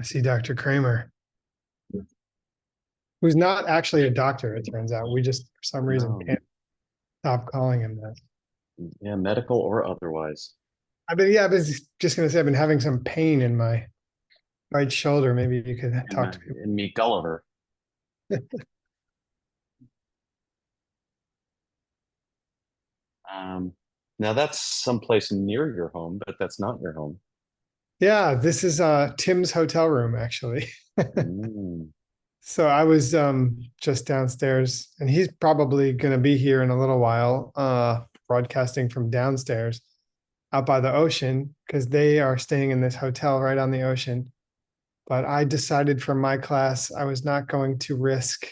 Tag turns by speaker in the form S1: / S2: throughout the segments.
S1: I see Dr. Kramer, who's not actually a doctor, it turns out. We just, for some reason,
S2: No,
S1: can't stop calling him that.
S2: yeah, medical or otherwise.
S1: I was just going to say, I've been having some pain in my right shoulder. Maybe you could
S2: And,
S1: talk
S2: uh,
S1: to people.
S2: and meet Gulliver. Um, Now that's someplace near your home, but that's not your home.
S1: Yeah, this is Tim's hotel room, actually.
S2: Mm.
S1: So I was just downstairs, and he's probably going to be here in a little while, broadcasting from downstairs out by the ocean because they are staying in this hotel right on the ocean. But I decided for my class, I was not going to risk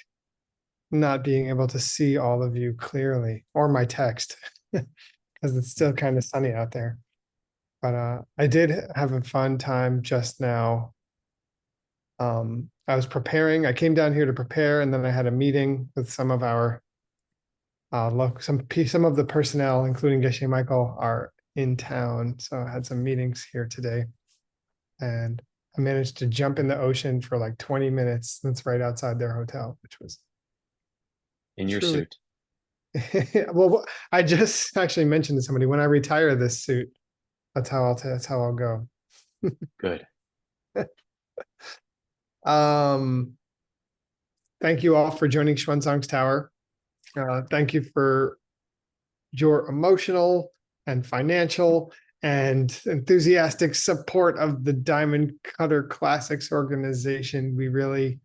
S1: not being able to see all of you clearly or my text because it's still kind of sunny out there. But I did have a fun time just now. I was preparing. I came down here to prepare, and then I had a meeting with some of our some of the personnel, including Geshe Michael, are in town. So I had some meetings here today, and I managed to jump in the ocean for like 20 minutes. That's right outside their hotel, which was
S2: In your
S1: truly
S2: suit.
S1: well. I just actually mentioned to somebody when I retire this suit, that's how I'll go.
S2: Good.
S1: Um, Thank you all for joining Xuanzang's Tower. Thank you for your emotional and financial and enthusiastic support of the Diamond Cutter Classics organization. We really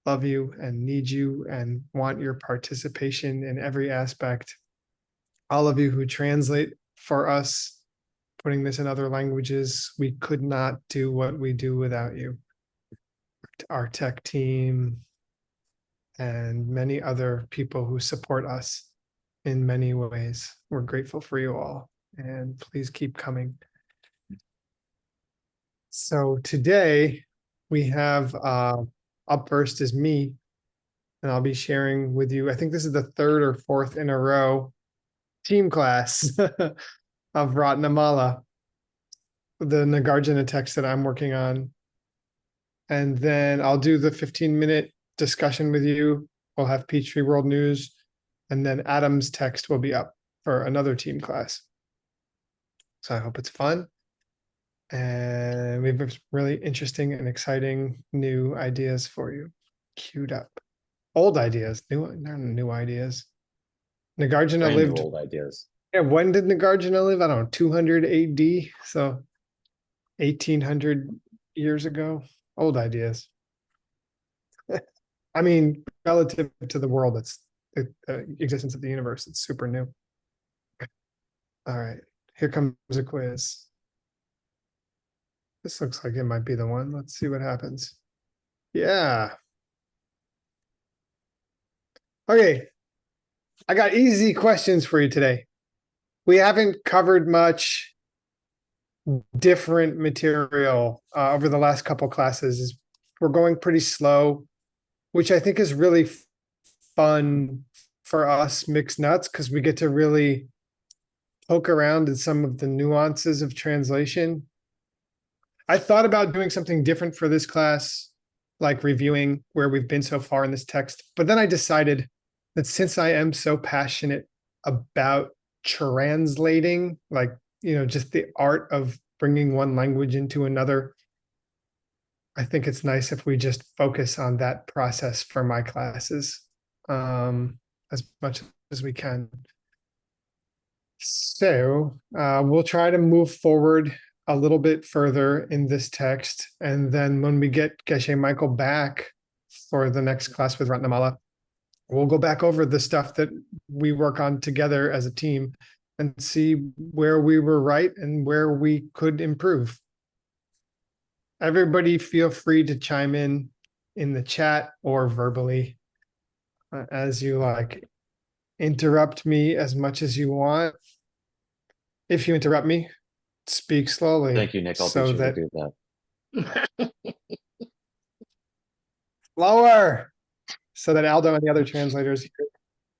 S1: love you and need you and want your participation in every aspect. All of you who translate for us, putting this in other languages, we could not do what we do without you. Our tech team and many other people who support us in many ways. We're grateful for you all, and please keep coming. So today we have up first is me, and I'll be sharing with you. I think this is the third or fourth in a row team class of Ratnamala, the Nagarjuna text that I'm working on. And then I'll do the 15-minute discussion with you. We'll have Peachtree World News, and then Adam's text will be up for another team class. So I hope it's fun. And we have really interesting and exciting new ideas for you queued up. Old ideas, new ideas. Nagarjuna
S2: Brand new
S1: lived,
S2: old ideas.
S1: yeah, when did Nagarjuna live? I don't know, 200 AD. So 1800 years ago. Old ideas. I mean, relative to the world, it's the existence of the universe. It's super new. All right, here comes a quiz. This looks like it might be the one. Let's see what happens. Yeah. Okay, I got easy questions for you today. We haven't covered much different material over the last couple classes. We're going pretty slow, which I think is really fun for us mixed nuts because we get to really poke around in some of the nuances of translation. I thought about doing something different for this class, like reviewing where we've been so far in this text, but then I decided that since I am so passionate about translating, like, just the art of bringing one language into another, I think it's nice if we just focus on that process for my classes as much as we can. So we'll try to move forward a little bit further in this text. And then when we get Geshe Michael back for the next class with Ratnamala, we'll go back over the stuff that we work on together as a team and see where we were right and where we could improve. Everybody feel free to chime in the chat or verbally as you like. Interrupt me as much as you want. If you interrupt me, speak slowly
S2: Thank you, Nick. I'll be
S1: so
S2: sure to
S1: that
S2: do that.
S1: lower so that Aldo and the other translators here,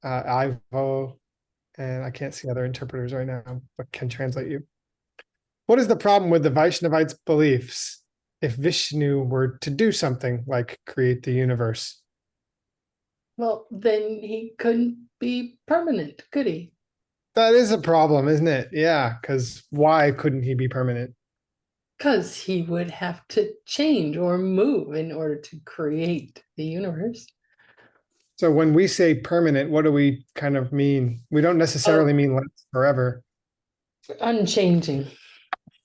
S1: Ivo, and I can't see other interpreters right now, but can translate you. What is the problem with the Vaishnavites' beliefs? if Vishnu were to do something like create the universe?
S3: Well, then he couldn't be permanent, could he?
S1: That is a problem, isn't it? Yeah, because why couldn't he be permanent?
S3: Because he would have to change or move in order to create the universe.
S1: So when we say permanent, what do we kind of mean? We don't necessarily mean last forever.
S3: Unchanging,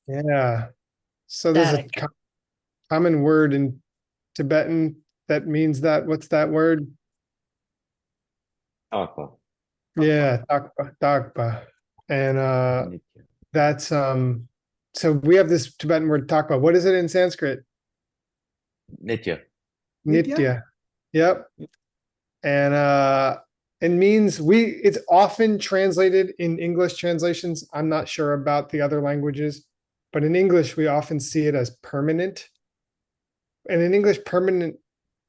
S1: Yeah. So there's a
S3: static.
S1: common word in Tibetan that means that. What's that word?
S2: Aqua.
S1: Yeah, Dakpa, Dakpa. And
S2: Nitya.
S1: that's so we have this Tibetan word Takpa. What is it in Sanskrit?
S2: Nitya.
S1: Nitya. Yep. And it means it's often translated in English translations. I'm not sure about the other languages, but in English we often see it as permanent. And in English, permanent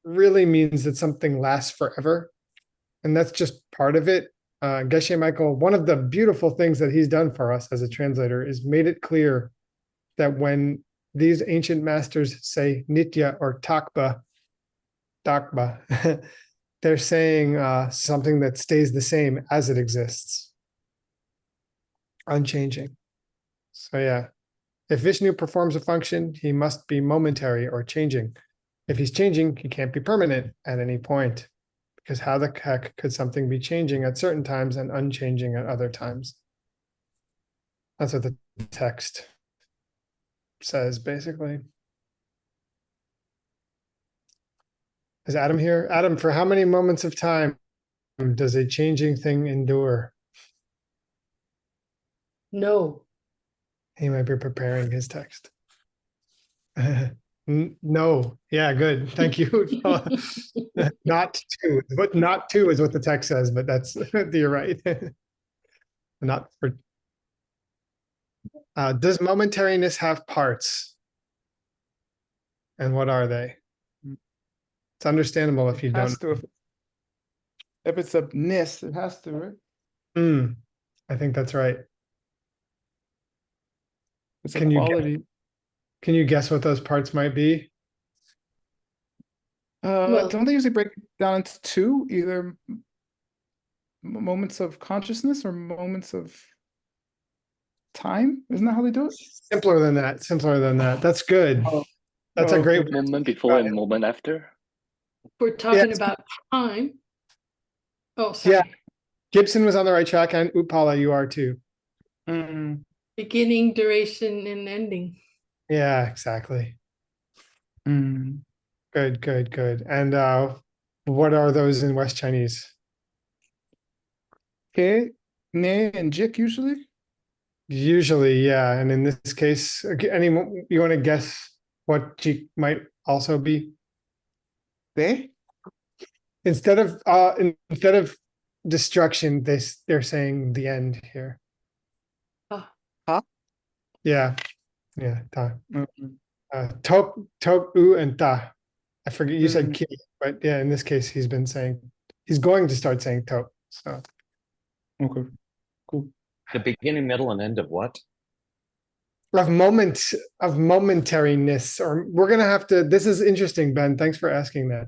S1: really means that something lasts forever. And that's just part of it. Geshe Michael, one of the beautiful things that he's done for us as a translator is made it clear that when these ancient masters say Nitya or Takpa, Takpa, they're saying something that stays the same as it exists, unchanging. So yeah, if Vishnu performs a function, he must be momentary or changing. If he's changing, he can't be permanent at any point. Because how the heck could something be changing at certain times and unchanging at other times? That's what the text says, basically. Is Adam here? Adam, for how many moments of time does a changing thing endure?
S3: No.
S1: He might be preparing his text. No. Yeah, good. Thank you. Not two. But not two is what the text says, but that's you're right. Not for does momentariness have parts? And what are they? It's understandable if you don't.
S4: Has to. If it's a ness, it has to, right?
S1: I think that's right.
S4: It's
S1: Can
S4: a
S1: you
S4: quality.
S1: Can you guess what those parts might be?
S3: Well-
S4: Don't they usually break it down into two, either moments of consciousness or moments of time? Isn't that how they do it?
S1: Simpler than that. Simpler than that. That's good.
S4: Oh.
S1: That's a great
S4: Okay.
S5: Moment before and moment after.
S3: We're talking
S1: Yes.
S3: about time. Oh, sorry.
S1: Yeah. Gibson was on the right track, and Upala, you are too.
S4: Mm,
S3: Beginning, duration, and ending.
S1: Yeah, exactly.
S4: mm.
S1: Good, good, good. And what are those in West Chinese?
S4: Ke, ne, and jik usually.
S1: Usually, yeah. And in this case, you want to guess what G might also be?
S4: They.
S1: Instead of destruction, they're saying the end here.
S3: Ah.
S4: Huh?
S1: Yeah, yeah. Ta.
S4: Mm,
S1: Tok, u, and ta. I forget you said
S4: Mm.
S1: ki, but yeah, in this case, he's going to start saying tok. So
S4: Okay. Cool.
S2: The beginning, middle, and end of what?
S1: of momentariness, or we're gonna have to. This is interesting, Ben. Thanks for asking that.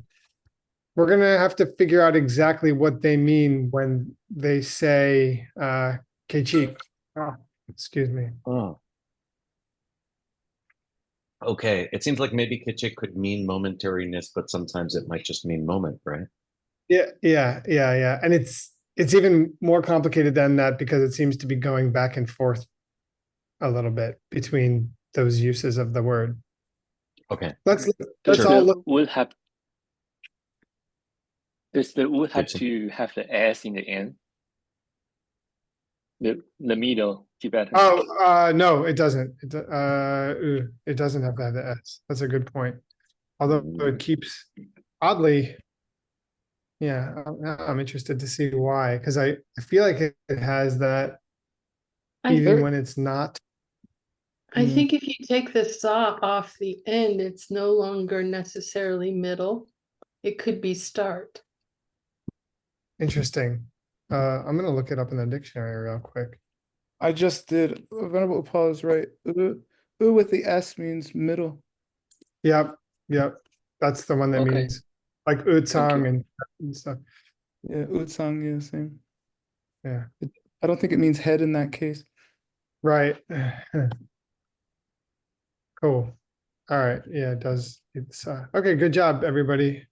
S1: We're gonna have to figure out exactly what they mean when they say Keichi. Oh, excuse me.
S2: Oh. Okay, it seems like maybe Kitchik could mean momentariness, but sometimes it might just mean moment, right?
S1: Yeah. And it's even more complicated than that because it seems to be going back and forth a little bit between those uses of the word.
S2: Okay.
S1: Let's
S5: Does
S1: all
S5: the
S1: look.
S5: would have does the would have
S2: Gibson.
S5: to have the S in the end? The middle Tibetan.
S1: Oh, no, it doesn't. It doesn't have to have the S. That's a good point. Although it keeps oddly. Yeah, I'm interested to see why, because I feel like it has that even when it's not.
S3: I think if you take the saw off the end, it's no longer necessarily middle. It could be start.
S1: Interesting. I'm gonna look it up in the dictionary real quick.
S4: I just did. Venerable Paul is right. U with the S means middle.
S1: Yep, yep. That's the one that
S5: Okay.
S1: means like
S5: you.
S1: Utsang and stuff.
S4: Yeah, Utsang, yeah, same.
S1: Yeah,
S4: I don't think it means head in that case.
S1: right. Cool. All right. Yeah, it does. It's okay. Good job, everybody.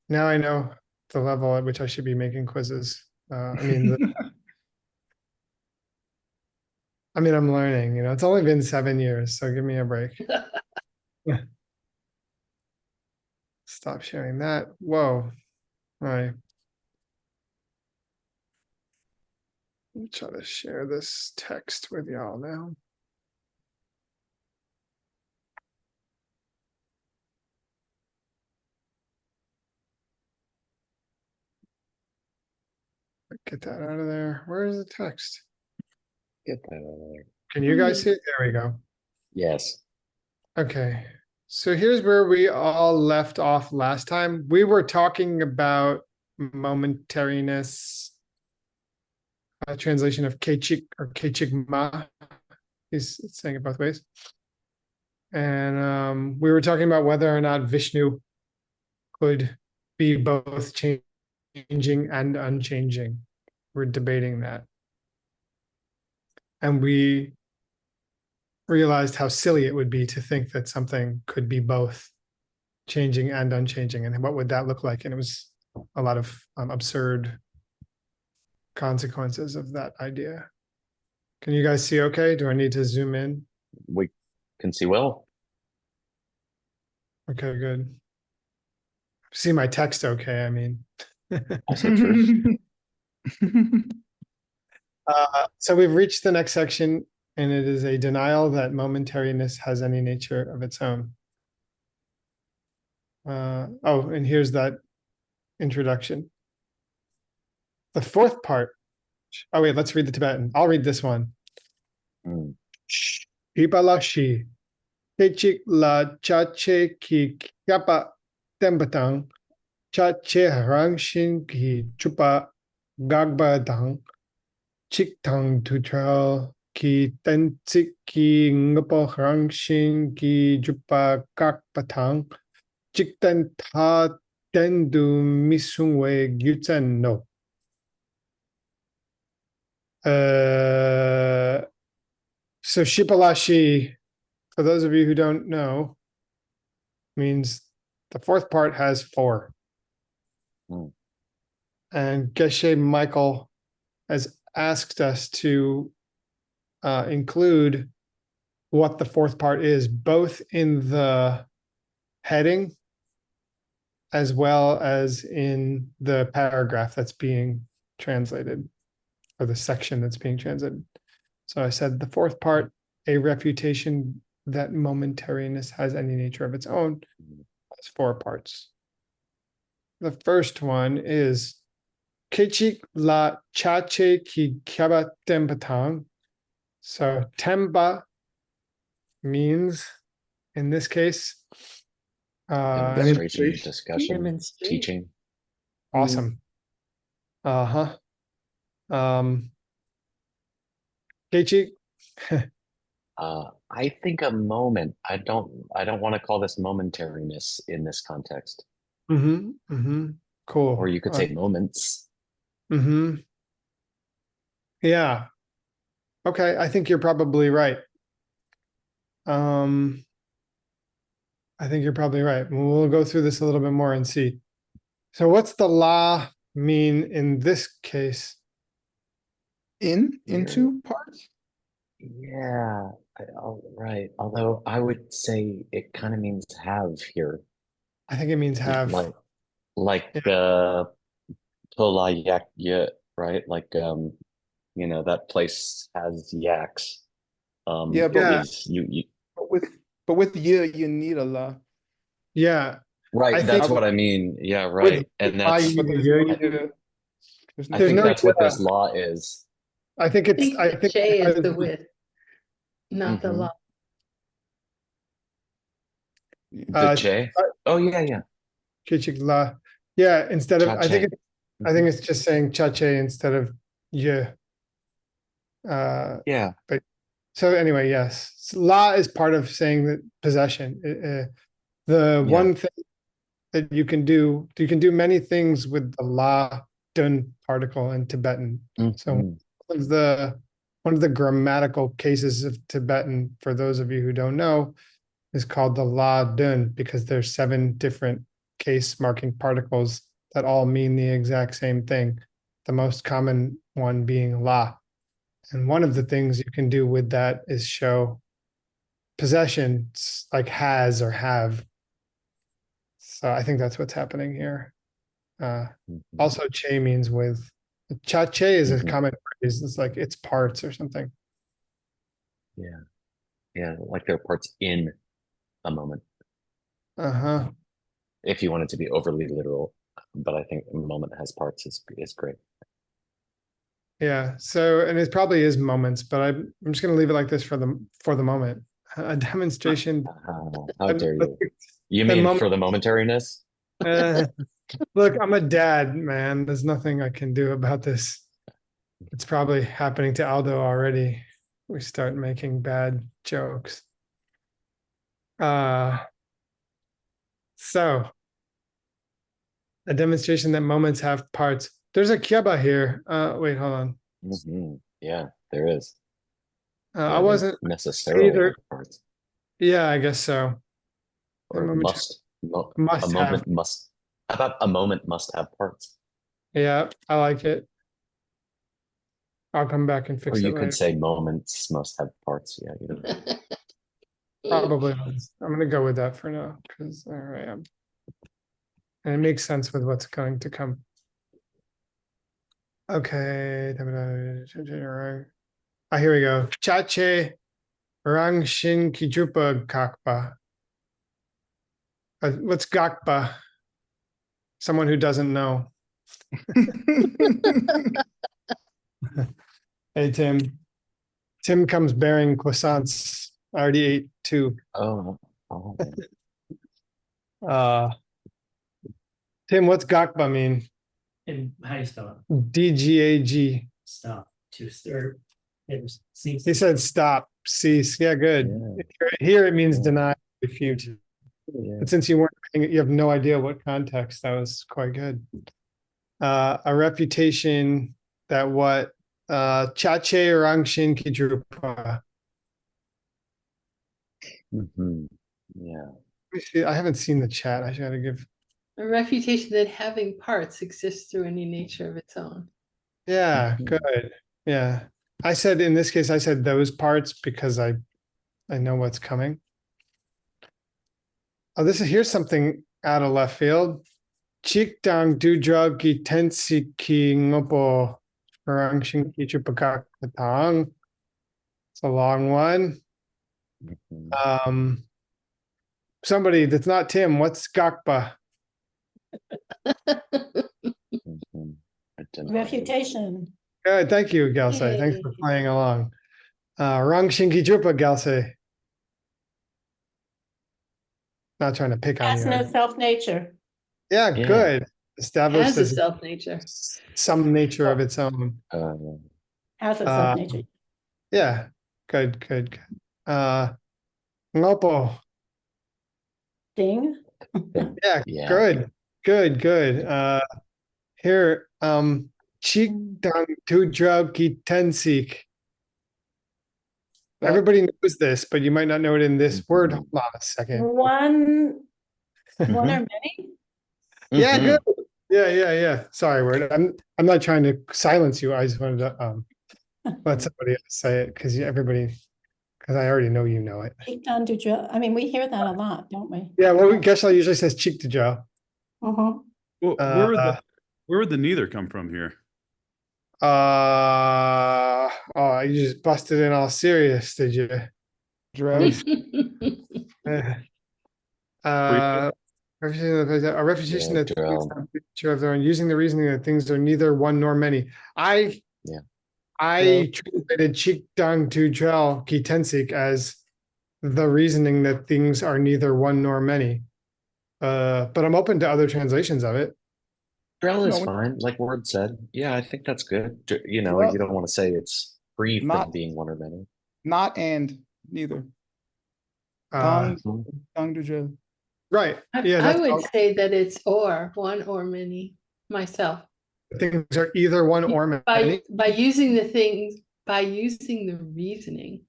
S1: Now I know the level at which I should be making quizzes. I'm learning, it's only been 7 years, so give me a break. Stop sharing that. Whoa. All right. Let me try to share this text with y'all now. Get that out of there. Where is the text?
S2: Get that out of there.
S1: Can you guys see it? There we go.
S2: Yes.
S1: Okay. So here's where we all left off last time. We were talking about momentariness, a translation of Kechik or Kechik-ma. He's saying it both ways. And we were talking about whether or not Vishnu could be both changing and unchanging. We're debating that. And we realized how silly it would be to think that something could be both changing and unchanging, and what would that look like? And it was a lot of absurd consequences of that idea. Can you guys see okay? Do I need to zoom in?
S2: We can see well.
S1: Okay, good. See my text okay, I mean.
S2: Also true.
S1: So we've reached the next section, and it is a denial that momentariness has any nature of its own. And here's that introduction. The fourth part. Oh, wait, let's read the Tibetan. I'll read this one.
S2: Mm.
S1: Ipalashi. Kechik la chache ki kyapa tembatang. Chache harangshin ki chupa gagba dang. Chik tang tutrel ki tensik ki ngapo harangshin ki jupa kakpatang. Chik ten ta tendu misungwe gyutsen no. So Shipalashi, for those of you who don't know, means the fourth part has 4.
S2: Mm.
S1: And Geshe Michael has asked us to include what the fourth part is, both in the heading as well as in the paragraph that's being translated, or the section that's being translated. So I said the fourth part, a refutation that momentariness has any nature of its own, has 4 parts. The first one is Kechik la chache ki kyaba tempatang. So temba means, in this case,
S2: Demonstration, discussion,
S3: Demonstrate.
S2: teaching.
S1: awesome. Kechik.
S2: I think a moment. I don't want to call this momentariness in this context.
S1: Cool.
S2: Or you could say moments.
S1: Yeah. Okay, I think you're probably right. I think you're probably right. We'll go through this a little bit more and see. So what's the la mean in this case?
S4: Into parts?
S2: Yeah, right. Although I would say it kind of means have here.
S1: I think it means have.
S2: Like Tola Yak Yet, right? Like that place has yaks.
S4: Yeah, but
S1: Yeah.
S4: but with you need a la.
S1: Yeah.
S2: Right, that's what I mean. Yeah, right. And that's
S1: I
S4: But
S1: think
S2: that's what this law is.
S1: I think
S3: the J is the width, not the
S2: Mhm.
S3: lot.
S2: The J. Oh yeah.
S1: Kichik la. Yeah, instead of I think
S2: Chache.
S1: it's just saying chache instead of ye.
S2: Yeah.
S1: But so anyway, yes. So la is part of saying that possession. The
S2: Yeah.
S1: one thing that you can do many things with the la dun particle in Tibetan. So
S2: Mhm.
S1: one of the grammatical cases of Tibetan, for those of you who don't know, is called the la dun because there's 7 different case marking particles that all mean the exact same thing. The most common one being la. And one of the things you can do with that is show possessions like has or have. So I think that's what's happening here.
S2: Mhm.
S1: Also, che means with. Cha che is a
S2: Mhm.
S1: common phrase. It's like its parts or something.
S2: Yeah. Yeah. Like there are parts in a moment,
S1: Uh-huh.
S2: if you want it to be overly literal. But I think a moment has parts is great.
S1: Yeah. So, and it probably is moments, but I'm just going to leave it like this for the moment. A demonstration.
S2: How dare you? You
S1: The
S2: mean
S1: moment.
S2: for the momentariness?
S1: Look, I'm a dad, man. There's nothing I can do about this. It's probably happening to Aldo already. We start making bad jokes. So a demonstration that moments have parts. There's a kyaba here. Wait, hold on.
S2: Mhm. Yeah, there is.
S1: I
S2: Yeah, they
S1: wasn't
S2: necessarily
S1: either.
S2: have parts.
S1: Yeah, I guess so. A
S2: Or
S1: moment
S2: a
S1: must have.
S2: moment must. How about a moment must have parts?
S1: Yeah, I like it. I'll come back and
S2: Or
S1: fix it
S2: you
S1: later.
S2: could say moments must have parts. Yeah, you know.
S1: Probably. I'm gonna go with that for now because there I am. And it makes sense with what's going to come. Okay. Here we go. Chache Rang Shin Kijupa Kakpa. What's Gakpa? Someone who doesn't know. Hey, Tim. Tim comes bearing croissants. I already ate 2.
S2: Oh,
S1: Uh, Tim, what's Gakpa mean?
S6: And how do you spell it?
S1: DGAG.
S6: Stop. To stir.
S1: He said stop, cease. Yeah, good.
S2: yeah,
S1: Here it means
S2: Yeah.
S1: deny, refute.
S2: yeah.
S1: But since you weren't, you have no idea what context, that was quite good. A reputation that what Chache Rangshin Kidrupa.
S2: Mhm. Yeah.
S1: Let me see. I haven't seen the chat. I gotta give.
S3: A refutation that having parts exists through any nature of its own.
S1: Yeah,
S2: Mhm.
S1: good. Yeah. I said in this case, I said those parts because I know what's coming. Oh, here's something out of left field. Chikdang dudra gitensi ki ngopo rangshin ki chupakak patang. It's a long one.
S2: Mhm.
S1: Somebody that's not Tim, what's Gakpa?
S2: Mhm. I don't know.
S7: Refutation.
S1: Good, thank you, Gelsay. Thanks for
S3: Yay.
S1: playing along. Rangshin ki chupa, Gelsay. Not trying to pick on
S7: Has
S1: you.
S7: no self-nature.
S1: Yeah,
S2: Yeah.
S1: good. Established
S3: Has a
S1: as
S3: self-nature.
S1: some nature of its own.
S7: Has a
S1: Uh,
S7: self-nature.
S1: Yeah, good. Ngopo.
S7: Ding.
S1: Yeah,
S2: Yeah.
S1: good. Here, Chik Dang Tudra Gitensik. Everybody knows this, but you might not know it in this word.
S2: Mhm.
S1: Hold on a second.
S7: One or
S2: Mhm.
S7: many?
S1: Yeah,
S2: Mhm.
S1: good. Yeah. Sorry, word. I'm not trying to silence you. I just wanted to let somebody else say it because I already know you know it.
S7: Iktan Dudra. I mean, we hear that a lot, don't we?
S1: Yeah, well, Geshe usually says cheek to jaw.
S7: Mhm.
S8: Well, where would the neither come from here?
S1: Oh, you just busted in all serious, did you?
S4: Drugs.
S1: A refutation
S2: Yeah,
S1: that things
S2: drill.
S1: have a nature of their own, using the reasoning that things are neither one nor many. I translated Chikdang to Drel Kitensik as the reasoning that things are neither one nor many. But I'm open to other translations of it.
S2: Drill is
S4: No,
S2: fine, like Word said. Yeah, I think that's good. You know,
S4: Drill-
S2: you don't want to say it's free from
S4: Not-
S2: being one or many.
S4: not and neither.
S1: Uh,
S4: Tang du jeu.
S1: Right. Yeah,
S3: I
S1: that's
S3: would
S1: all.
S3: say that it's or, one or many, myself.
S1: Things are either one or many.
S3: By using the things, by using the reasoning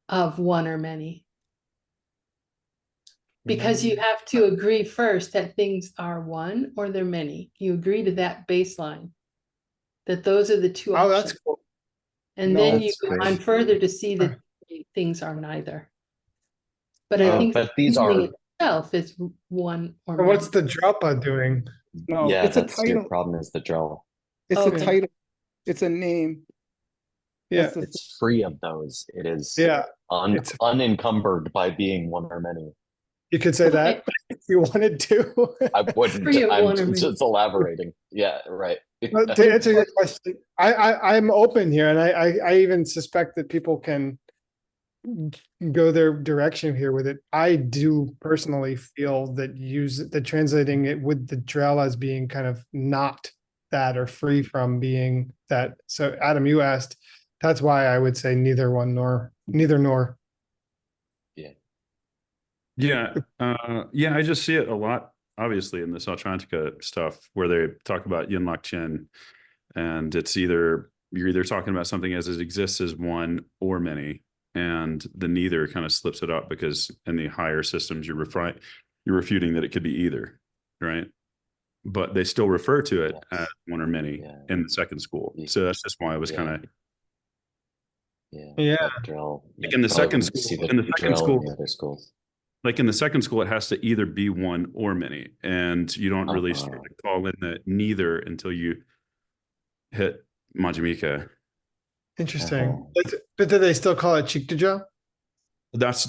S3: of one or many. Because you have to agree first that things are one or they're many. You agree to that baseline. That those are the two
S1: Oh, that's
S3: options.
S1: cool.
S3: And
S2: No,
S3: then you
S2: that's
S3: go
S2: great.
S3: on further to see that things are neither. But I
S1: Yeah.
S3: think
S2: But
S3: the
S2: these
S3: reasoning
S2: are,
S3: itself is one or
S1: And what's
S3: many.
S1: the Drapa doing?
S4: No,
S2: yeah,
S4: it's a
S2: that's your
S4: title.
S2: problem is the draw.
S4: It's
S3: Okay.
S4: a title. It's a name.
S1: Yeah.
S4: That's the
S2: It's free of those. It is
S1: Yeah. It's
S2: unencumbered by being one or many.
S1: You could say that if you wanted to.
S2: I wouldn't.
S3: Free of
S2: I'm
S3: one or
S2: just elaborating. Yeah, right.
S1: But to answer your question, I'm open here, and I even suspect that people can go their direction here with it. I do personally feel that translating it with the drell as being kind of not that or free from being that. So Adam, you asked, that's why I would say neither nor.
S8: Yeah. I just see it a lot, obviously, in the Sautrantica stuff where they talk about Yinlok Chen, and it's you're either talking about something as it exists as one or many, and the neither kind of slips it up because in the higher systems you're refuting that it could be either, right? But they still refer to it as one or many in the second school. So that's just why I was kind of
S1: Yeah.
S2: that drill.
S8: like in the second school.
S2: See the
S8: In the second
S2: drill
S8: school,
S2: in the other schools.
S8: like in the second school, it has to either be one or many, and you don't really start to call in the neither until you hit Majimika.
S1: Interesting. But do they still call it Chiktujo?
S8: That's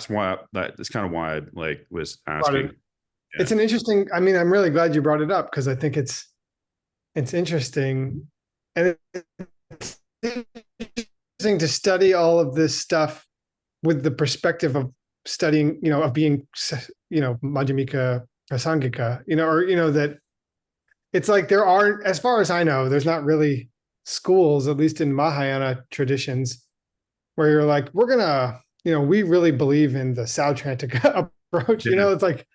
S8: why that's kind of why I was asking.
S1: It's an interesting. I mean, I'm really glad you brought it up because I think it's interesting, and it's interesting to study all of this stuff with the perspective of studying, of being, Madhyamika Prasangika, that it's like there aren't, as far as I know, there's not really schools, at least in Mahayana traditions, where you're like, we're gonna, we really believe in the Sautrantika approach. It's like,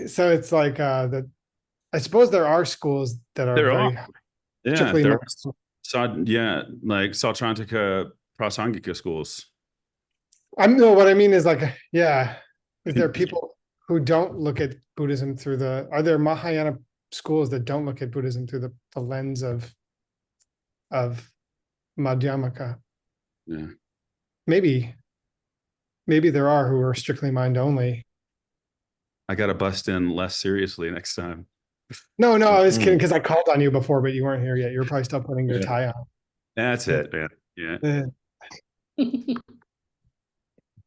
S1: so it's like that. I suppose there are schools that are very strictly.
S8: There are, like Sautrantika Prasangika schools.
S1: What I mean is like, is there people who don't look at Buddhism are there Mahayana schools that don't look at Buddhism through the lens of Madhyamaka?
S8: Yeah.
S1: Maybe there are who are strictly mind only.
S8: I got to bust in less seriously next time.
S1: No, I was kidding because I called on you before, but you weren't here yet. You were probably still putting your tie on.
S8: That's it, man. Yeah.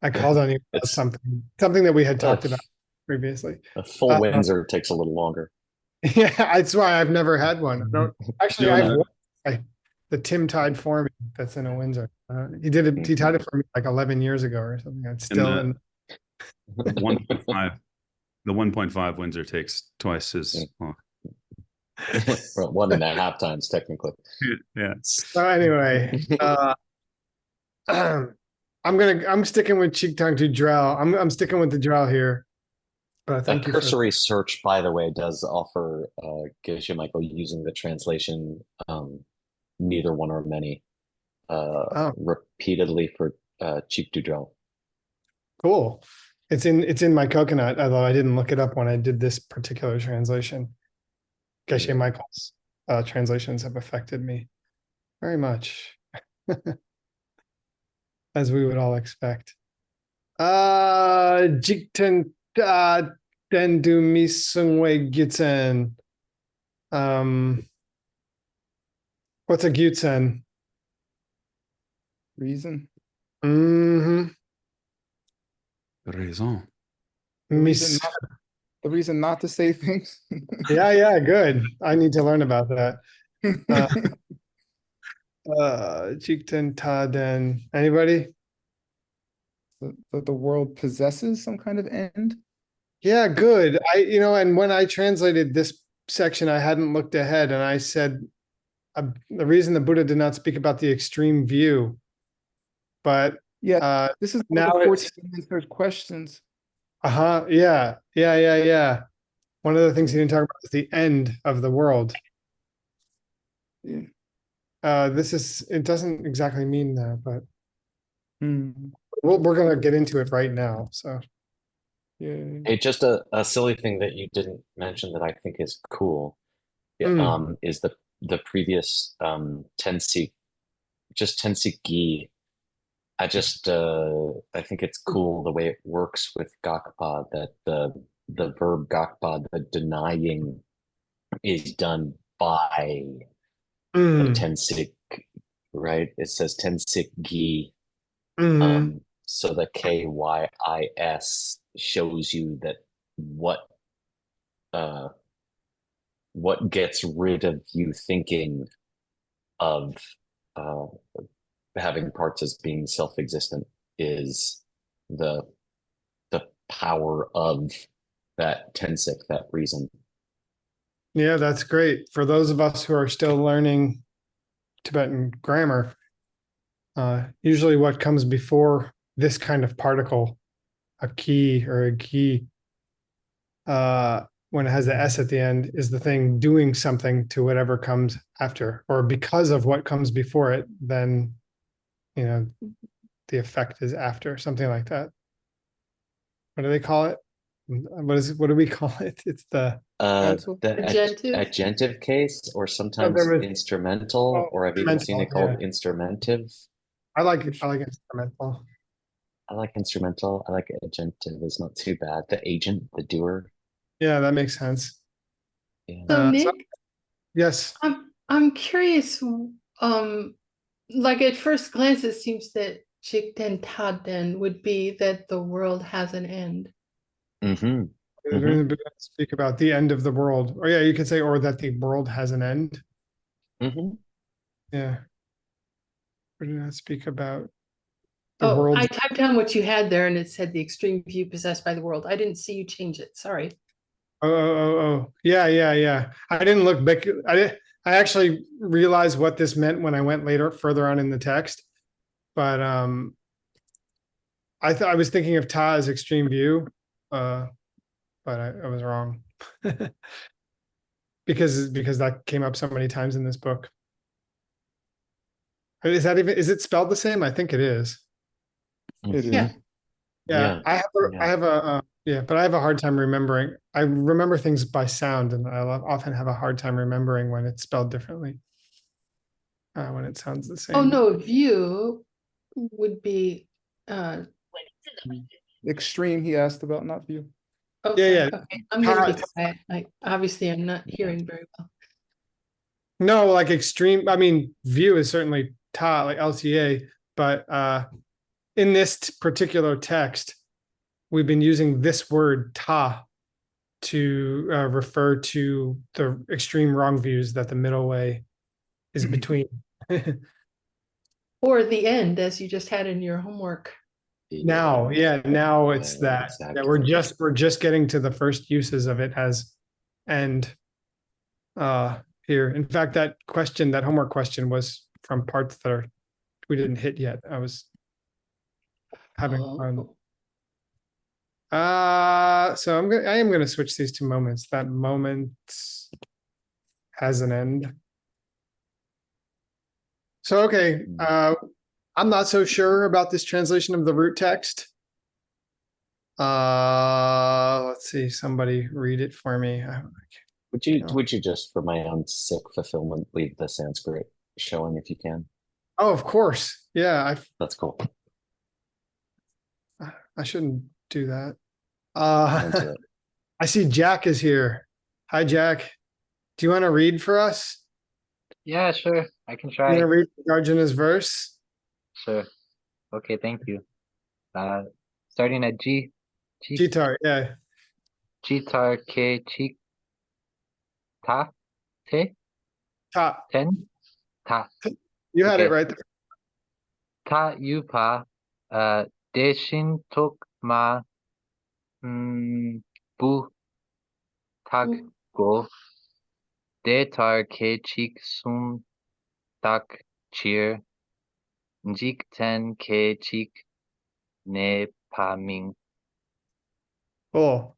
S1: I called on you about something that we had talked about previously.
S2: A full Windsor takes a little longer.
S1: Yeah, that's why I've never had one. I don't actually. The Tim tied for me. That's in a Windsor. He did it. He tied it for me like 11 years ago or something. It's still in
S8: 1.5. The 1.5 Windsor takes twice as long.
S2: Well, 1.5 times technically.
S8: Yeah.
S1: So anyway, I'm sticking with Chiktung to Drell. I'm sticking with the Drell here. Thank you.
S2: Cursory search, by the way, does offer Geshe Michael using the translation neither one or many repeatedly for cheap to drill.
S1: Cool. It's in my coconut, although I didn't look it up when I did this particular translation. Geshe Michael's translations have affected me very much, as we would all expect. Jikten Dendu Misungwe Gyutsen. What's a Gyutsen?
S4: Reason.
S1: Mm-hmm.
S8: Raison.
S4: The reason not to say things.
S1: Yeah, good. I need to learn about that. Jikten Taden. Anybody?
S4: The world possesses some kind of end.
S1: Yeah, good. And when I translated this section, I hadn't looked ahead, and I said the reason the Buddha did not speak about the extreme view, but
S4: this is
S1: now
S4: the 14 answered questions.
S1: Uh-huh. Yeah. Yeah. Yeah. Yeah. One of the things he didn't talk about is the end of the world.
S4: Yeah.
S1: It doesn't exactly mean that, but
S4: Hmm.
S1: we're going to get into it right now. So,
S4: Yeah.
S2: Hey, just a silly thing that you didn't mention that I think is cool, is the previous Tensi, just Tensi Gi. I think it's cool the way it works with Gakpa, that the verb Gakpa, the denying, is done by the
S1: mm,
S2: Tensik, right? It says Tensik Gi.
S1: mm,
S2: So the KYIS shows you that what uh what gets rid of you thinking of uh having parts as being self-existent is the the power of that Tensik, that reason.
S1: yeah, that's great. For those of us who are still learning Tibetan grammar, usually what comes before this kind of particle, a key or a key, when it has the S at the end, is the thing doing something to whatever comes after, or because of what comes before it, then, the effect is after, something like that. What do they call it? What do we call it? It's the,
S4: Cancel.
S2: The
S3: Agentive?
S2: agentive case, or
S1: oh,
S2: sometimes
S1: there was,
S2: instrumental, or I've even seen
S1: mental,
S2: it called
S1: yeah.
S2: instrumentive.
S1: I like instrumental.
S2: I like instrumental. I like agentive is not too bad. The agent, the doer.
S1: Yeah, that makes sense.
S2: Yeah.
S3: So
S1: So,
S3: Nick,
S1: yes.
S3: I'm curious, like at first glance, it seems that Jigten Taden would be that the world has an end.
S2: Mm-hmm.
S1: We're going to speak about the end of the world. Or yeah, you could say, or that the world has an end.
S2: Mm-hmm.
S1: Yeah. We're going to speak about the
S3: Oh,
S1: world.
S3: I typed down what you had there and it said the extreme view possessed by the world. I didn't see you change it. Sorry.
S1: Oh. Yeah, yeah, yeah. I didn't look back. I actually realized what this meant when I went further on in the text. But I thought I was thinking of Ta as extreme view. But I was wrong. because that came up so many times in this book. Is it spelled the same? I think it is.
S4: It is.
S3: Yeah.
S1: Yeah,
S2: Yeah.
S1: I have a yeah, but I have a hard time remembering. I remember things by sound, and I often have a hard time remembering when it's spelled differently. When it sounds the same.
S3: Oh, no, view would be,
S4: Extreme, he asked about, not view.
S3: okay,
S1: Yeah.
S3: okay. I'm gonna be quiet. Obviously I'm not hearing very well.
S1: No, like extreme. I mean, view is certainly ta, like LTA, but in this particular text, we've been using this word ta to refer to the extreme wrong views that the middle way is between.
S3: Or the end, as you just had in your homework.
S1: Now it's that.
S2: Exactly.
S1: Yeah, we're just getting to the first uses of it as end here. In fact, that homework question was from parts that we didn't hit yet. I was having fun. So I am gonna switch these two moments. That moment has an end. So okay, I'm not so sure about this translation of the root text. Let's see, somebody read it for me.
S2: Would you just, for my own sick fulfillment, leave the Sanskrit showing if you can?
S1: Oh, of course. Yeah,
S2: That's cool.
S1: I shouldn't do that.
S2: Don't do it.
S1: I see Jack is here. Hi, Jack. Do you want to read for us?
S9: Yeah, sure. I can
S1: You
S9: try.
S1: want to read Arjuna's verse?
S9: Sure. Okay, thank you. Starting at G.
S1: Jitar, yeah.
S9: Chitar ke chik ta te
S1: Ta.
S9: ten ta.
S1: You had it
S9: Okay.
S1: right there.
S9: Ta yupa deshin tok ma bu tak go detar ke chik sum tak cheer jik ten ke chik ne pa ming.
S1: Cool.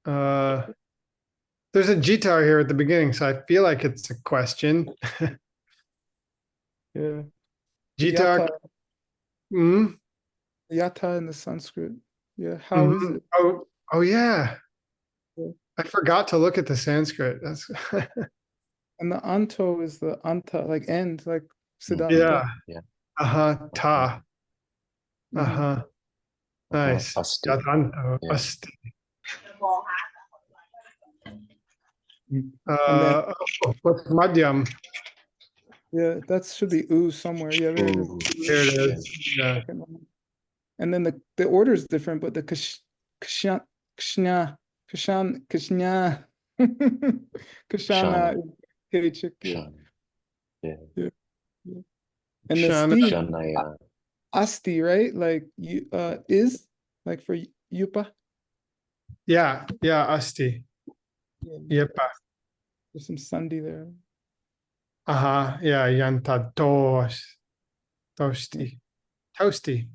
S1: There's a guitar here at the beginning, so I feel like it's a question.
S4: Yeah.
S1: Guitar.
S4: Yata,
S1: Mm,
S4: yata in the Sanskrit. Yeah. How is it?
S1: Oh yeah.
S4: Yeah.
S1: I forgot to look at the Sanskrit. That's
S4: And the anto is the anta, like end, like siddhanta.
S1: yeah.
S2: Yeah.
S1: Ta.
S4: Mhm.
S1: Nice.
S2: Asti.
S1: Yatanto.
S2: Yeah.
S1: Asti.
S4: And then
S1: What's Madhyam?
S4: yeah, that should be oo somewhere. Yeah, there it is.
S2: Ooh,
S1: Here it
S2: yeah.
S1: is. Yeah.
S4: Second one. And then the order is different, but the kshana kshana kshana
S2: Shana.
S4: kshana is Kachik, yeah.
S2: Shana. Yeah.
S4: Yeah. And the
S1: Shana.
S4: sti
S2: Shanaya.
S4: asti, right? Like you is like for yupa.
S1: Yeah. Asti.
S4: Yeah,
S1: Yepa.
S4: there's some sandhi there.
S1: Yeah. Yanta toasti. Toasty.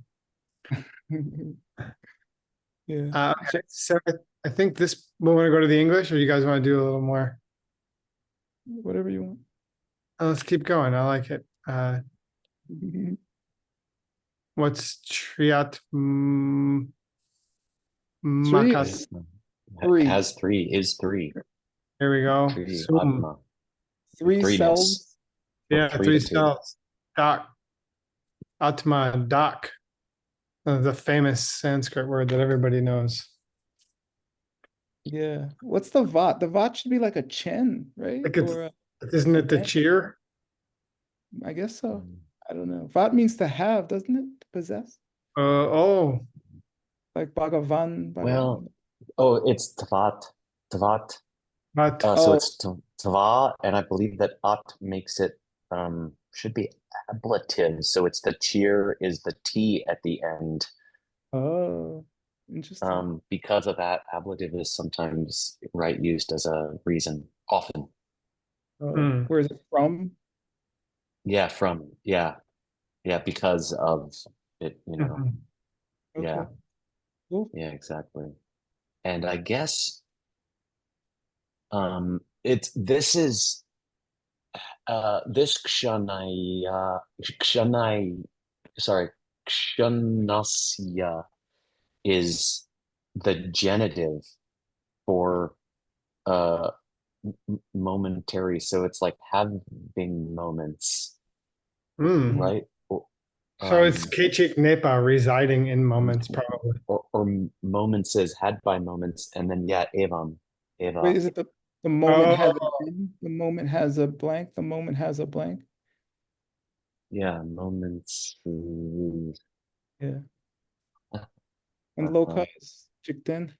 S4: Yeah.
S1: Okay. So I think this we want to go to the English, or you guys want to do a little more?
S4: Whatever you want.
S1: Let's keep going. I like it. What's Triat Makas?
S4: Three.
S2: Has three, is three.
S1: Here we go.
S2: Three,
S1: Sum.
S2: Atma.
S4: Three
S2: Threeness.
S4: cells.
S1: Yeah,
S2: Or
S1: three
S2: to two.
S1: cells. Dak. Atma, Dak. The famous Sanskrit word that everybody knows.
S4: Yeah. What's the vat? The vat should be like a chen, right?
S1: Like it's,
S4: Or
S1: isn't it the
S4: net?
S1: cheer?
S4: I guess so. I don't know. Vat means to have, doesn't it? To possess.
S1: Oh,
S4: Like Bhagavan.
S2: Well, oh, it's Tavat. Tavat.
S1: but
S2: So it's Tava, and I believe that At makes it should be ablative. So it's the cheer is the T at the end.
S4: Oh, interesting.
S2: Because of that, ablative is sometimes used as a reason, often.
S4: Where is it from?
S2: Yeah, because of it,
S4: Okay.
S2: yeah.
S4: Cool.
S2: Yeah, exactly. And I guess this kshanasya is the genitive for momentary, so it's like having moments, right?
S1: So it's Kechik Nepa residing in moments, probably.
S2: Or moments is had by moments, and then evam. Eva.
S4: Wait, is it the moment has an end? The moment has a blank? The moment has a blank?
S2: Yeah, moments.
S4: Yeah. And loka is Jikten.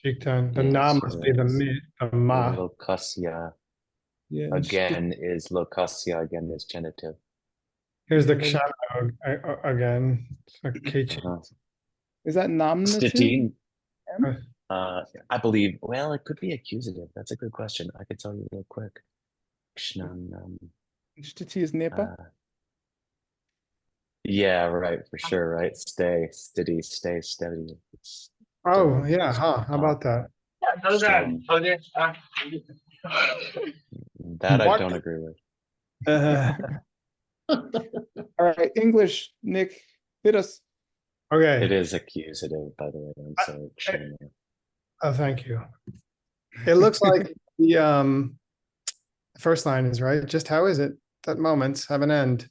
S1: Jikten. The na must be the ma.
S2: Lokasya.
S4: Yeah.
S2: Again is lokasya, again is genitive.
S1: Here's the kshana again. So Kechik.
S4: Is that nominative?
S2: Stiti, I believe, well, it could be accusative. That's a good question. I could tell you real quick.
S4: Stiti is Nepa?
S2: Yeah, right, for sure, right? Stay, steady, stay steady.
S1: Oh, yeah, huh? How about that?
S2: That I don't agree with.
S4: All right, English, Nick, hit us.
S1: Okay.
S2: It is accusative, by the way. I'm sorry.
S1: Oh, thank you. It looks like the first line is right. Just how is it that moments have an end?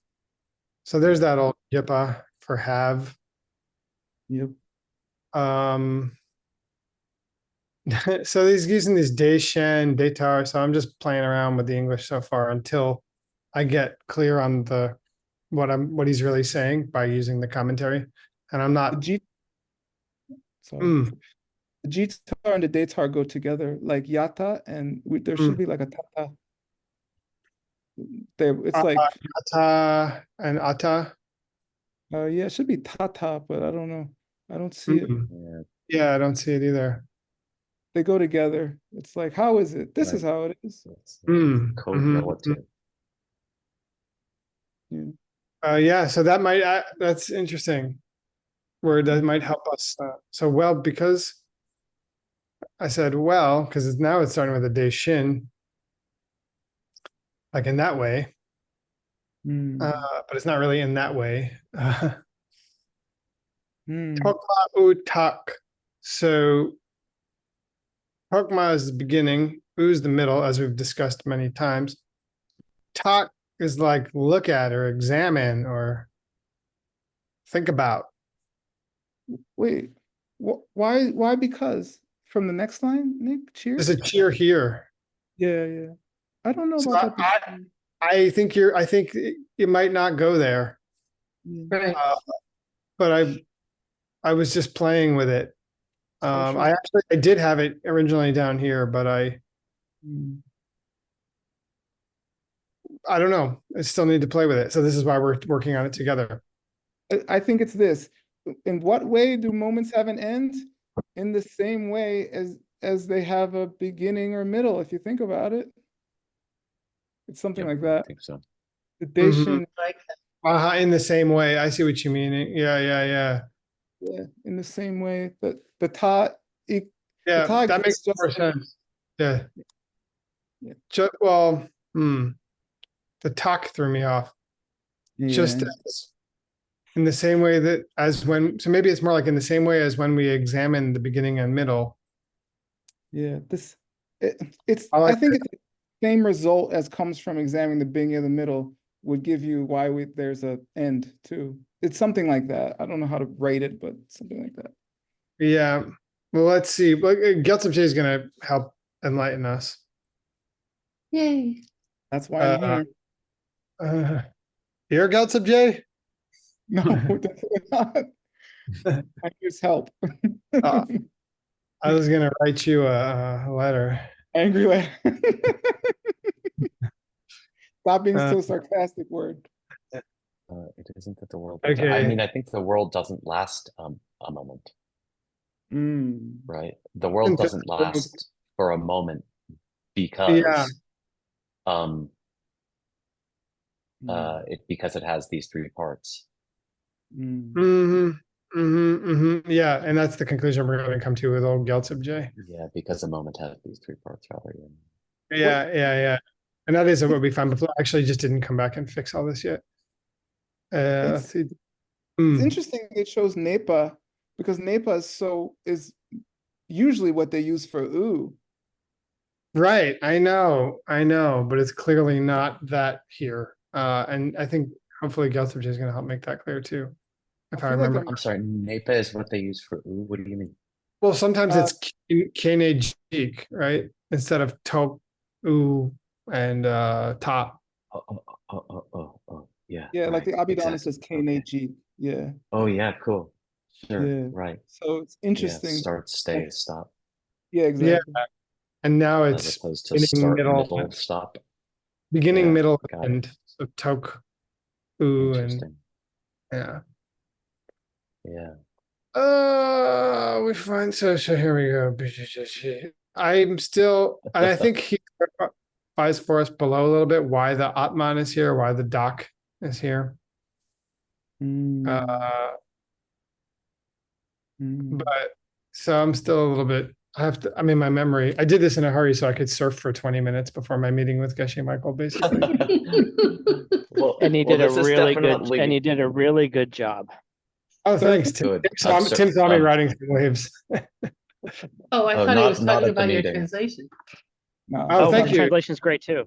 S1: So there's that old yipa for have.
S4: Yep.
S1: So he's using these Daishen, Datar. So I'm just playing around with the English so far until I get clear on what he's really saying by using the commentary. And I'm not.
S4: The Jitar and the Datar go together, like Yata, and there should be like a Tata. It's like
S1: Ata and Ata.
S4: yeah, it should be Tata, but I don't know. I don't see it.
S1: Yeah, I don't see it either.
S4: They go together. It's like, how is it? This is how it is.
S2: Co-relative.
S1: Yeah, so that might that's interesting. Where that might help us. Because I said, well, because now it's starting with a Daishin, like in that way,
S4: Hmm.
S1: but it's not really in that way.
S4: Hmm.
S1: Tokma utak. So Tokma is the beginning, U is the middle, as we've discussed many times. Tak is like look at or examine or think about.
S4: Wait, why? Because from the next line, Nick, cheer?
S1: There's a cheer here.
S4: Yeah. I don't know
S1: So
S4: about that.
S1: I think it might not go there,
S3: Right.
S1: but I was just playing with it.
S4: Partial.
S1: I did have it originally down here, but I don't know. I still need to play with it. So this is why we're working on it together.
S4: I think it's this. In what way do moments have an end? In the same way as they have a beginning or middle, if you think about it. It's something like
S2: I
S4: that.
S2: think so.
S4: The Daishin,
S3: Like that.
S1: In the same way. I see what you mean. Yeah.
S4: yeah, in the same way that the Ta, the
S1: Yeah,
S4: Ta
S1: that makes
S4: exists just
S1: more
S4: like-
S1: sense. Yeah.
S4: Yeah.
S1: The talk threw me off. Just
S4: Yeah.
S1: as in the same way that so maybe it's more like in the same way as when we examine the beginning and middle.
S4: Yeah,
S1: I
S4: I think it's the same result as comes from examining the beginning of the middle would give you why there's a end too. It's something like that. I don't know how to write it, but something like that.
S1: Yeah. Well, let's see. Geltsup is going to help enlighten us.
S3: Yay.
S4: That's why I'm here.
S1: Here, Geltsup J?
S4: No, definitely not. I just help.
S1: I was going to write you a letter.
S4: Angry letter. Stop being so sarcastic, word.
S2: It isn't that the world.
S1: Okay.
S2: I mean, I think the world doesn't last a moment, right? The world doesn't last for a moment because because it has these three parts.
S1: Yeah, and that's the conclusion we're going to come to with old Geltsup J.
S2: Yeah, because a moment has these three parts rather.
S1: Yeah. And that is what we found before. Actually, just didn't come back and fix all this yet. Let's see.
S4: It's interesting it shows NEPA because NEPA is usually what they use for oo.
S1: Right, I know, but it's clearly not that here. And I think hopefully Geltsup J is going to help make that clear too. If I
S4: feel like
S1: remember.
S2: I'm sorry, NEPA is what they use for oo. What do you mean?
S1: Well, sometimes it's kene jik, right? Instead of tok, oo, and ta.
S2: Oh, yeah.
S4: Yeah, like the
S2: right,
S4: Abhidharma says
S2: okay.
S4: KNAG. Yeah.
S2: Oh yeah, cool. Sure,
S4: Yeah.
S2: right.
S4: So it's interesting.
S2: Yeah, start, stay, stop.
S4: Yeah, exactly.
S1: Yeah. And now
S2: As
S1: it's
S2: opposed to
S1: beginning,
S2: start,
S1: middle,
S2: stop.
S1: beginning,
S2: Yeah,
S1: middle,
S2: got
S1: end.
S2: it.
S1: So tok, oo, and
S2: Interesting.
S1: yeah.
S2: Yeah.
S1: We find so here we go. I'm still, and I think he clarifies for us below a little bit why the Atman is here, why the doc is here. But so I'm still a little bit. I'm in my memory. I did this in a hurry so I could surf for 20 minutes before my meeting with Geshe Michael, basically.
S2: Well,
S10: And he did
S2: this
S10: a
S2: is
S10: really
S2: definitely-
S10: good, and he did a really good job.
S1: Oh, thanks. Tim,
S2: Good.
S1: Tim saw me writing some waves.
S3: Oh, I
S2: Oh,
S3: thought he was
S2: not
S3: talking
S2: at the
S3: about your
S2: meeting.
S3: translation.
S4: No.
S1: Oh, thank
S10: the
S1: you.
S10: translation's great too.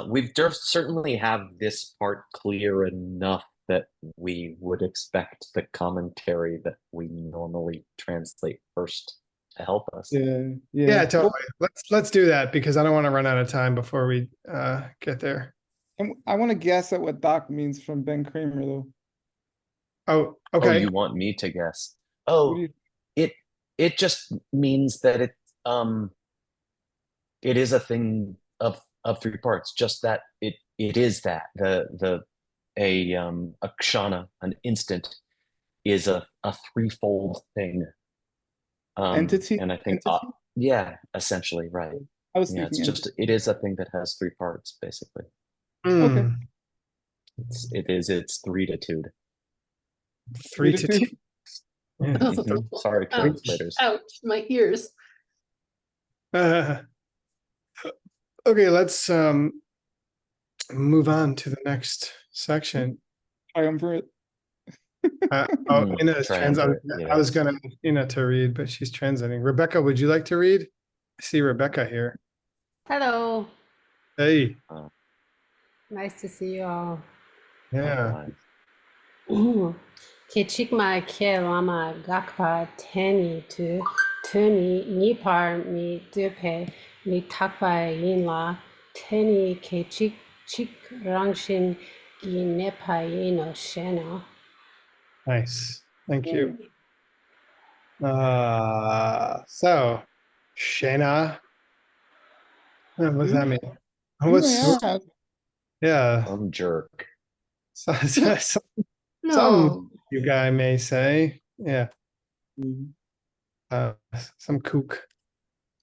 S2: We've just certainly have this part clear enough that we would expect the commentary that we normally translate first to help us.
S1: Yeah, totally. Let's do that because I don't want to run out of time before we get there.
S4: And I want to guess at what Doc means from Ben Kramer though.
S1: Oh,
S2: Oh,
S1: okay.
S2: you want me to guess?
S4: What
S2: Oh,
S4: do you-
S2: it just means that it is a thing of three parts. Just that it is that a kshana, an instant, is a threefold thing.
S4: Entity?
S2: And I think
S4: Entity?
S2: yeah, essentially, right.
S4: I was
S2: Yeah, it's
S4: thinking
S2: just it is a thing that has three parts basically.
S4: Okay.
S2: It's 3-2.
S1: 3 to 2.
S2: Sorry, translators.
S3: Ouch, my ears.
S1: Okay, let's move on to the next section.
S4: Triumvirate.
S1: Ina is
S2: Triumvirate,
S1: I was
S2: yes.
S1: gonna Ina to read, but she's translating. Rebecca, would you like to read? I see Rebecca here.
S11: Hello.
S1: Hey,
S11: Nice to see you all.
S1: yeah.
S11: Kechikma ke lama gakpa teni tu tuni nipar mi dupe mi takpa yinla teni kechik chik rangshin gi nepa yino shena.
S1: Nice. Thank you. So Shana. What does that mean?
S4: You
S1: What's
S4: may ask.
S1: yeah.
S2: Some jerk.
S1: Some you guy may say. Yeah. Some kook.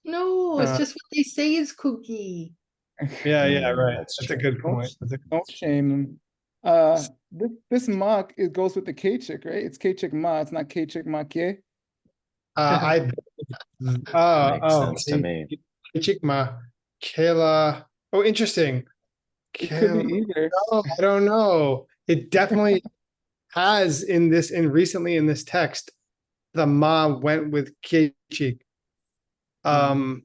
S3: No, it's just what they say is cookie.
S1: Yeah, right.
S2: That's
S1: That's a
S2: true.
S1: good point.
S4: Don't shame them. This mock, it goes with the Kachik, right? It's Kachik ma, it's not Kachik ma ke.
S2: Makes sense to me.
S1: Chikma, Kayla. Oh, interesting.
S4: It could be either.
S1: I don't know. It definitely has recently in this text, the ma went with Kichik.
S2: Brutal.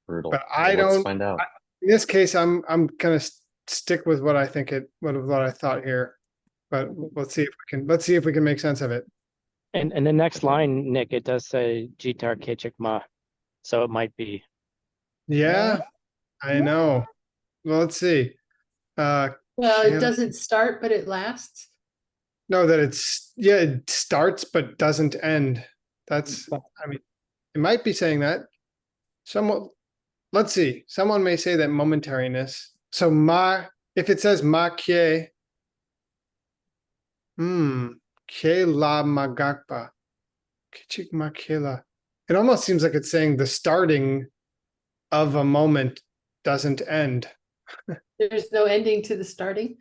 S1: But I
S2: Let's
S1: don't.
S2: find out.
S1: In this case, I'm gonna stick with what I think what I thought here. But let's see if we can make sense of it.
S10: And the next line, Nick, it does say Jitar Kechikma. So it might be.
S1: Yeah, I know. Well, let's see.
S3: Well, it doesn't start, but it lasts.
S1: No, that it starts but doesn't end. That's, I mean, it might be saying that. Let's see. Someone may say that momentariness. So if it says ma ke, ke la magakpa, kichik ma ke la. It almost seems like it's saying the starting of a moment doesn't end.
S3: There's no ending to the starting.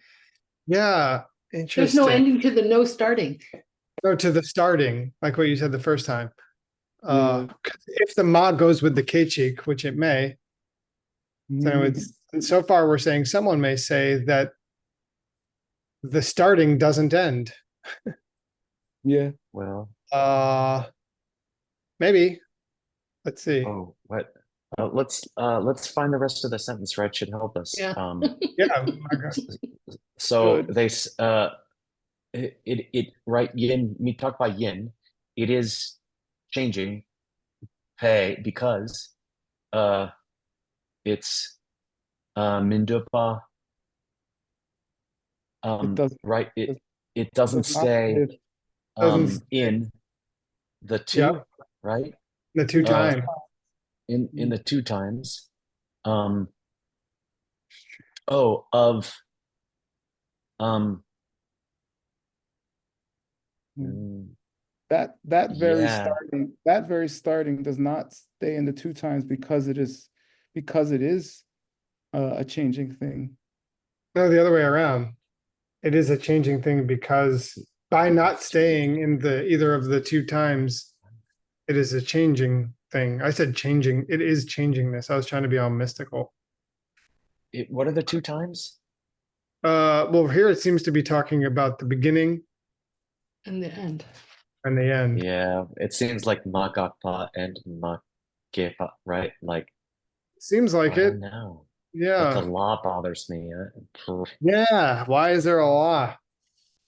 S1: Yeah, interesting.
S3: There's no ending to the no starting.
S1: No, to the starting, like what you said the first time. If the ma goes with the kechik, which it may, so far we're saying someone may say that the starting doesn't end.
S4: Yeah.
S2: Well.
S1: Maybe. Let's see.
S2: Oh, what? Let's find the rest of the sentence, right? Should help us.
S3: Yeah.
S1: Yeah.
S2: So
S4: Good.
S2: they right, yin, we talk about yin, it is changing pei because it's mindupa, right, it doesn't stay in the two, right,
S1: the two times
S2: in the two times
S4: that very starting does not stay in the two times because it is a changing thing.
S1: No, the other way around. It is a changing thing because by not staying in either of the two times, it is a changing thing. I said changing. It is changing this. I was trying to be all mystical.
S2: What are the two times?
S1: Well, here it seems to be talking about the beginning
S3: and the end.
S1: And the end.
S2: Yeah, it seems like magakpa and makepa, right? Like,
S1: seems like it.
S2: No.
S1: Yeah.
S2: But the law bothers me.
S1: Yeah. Why is there a law?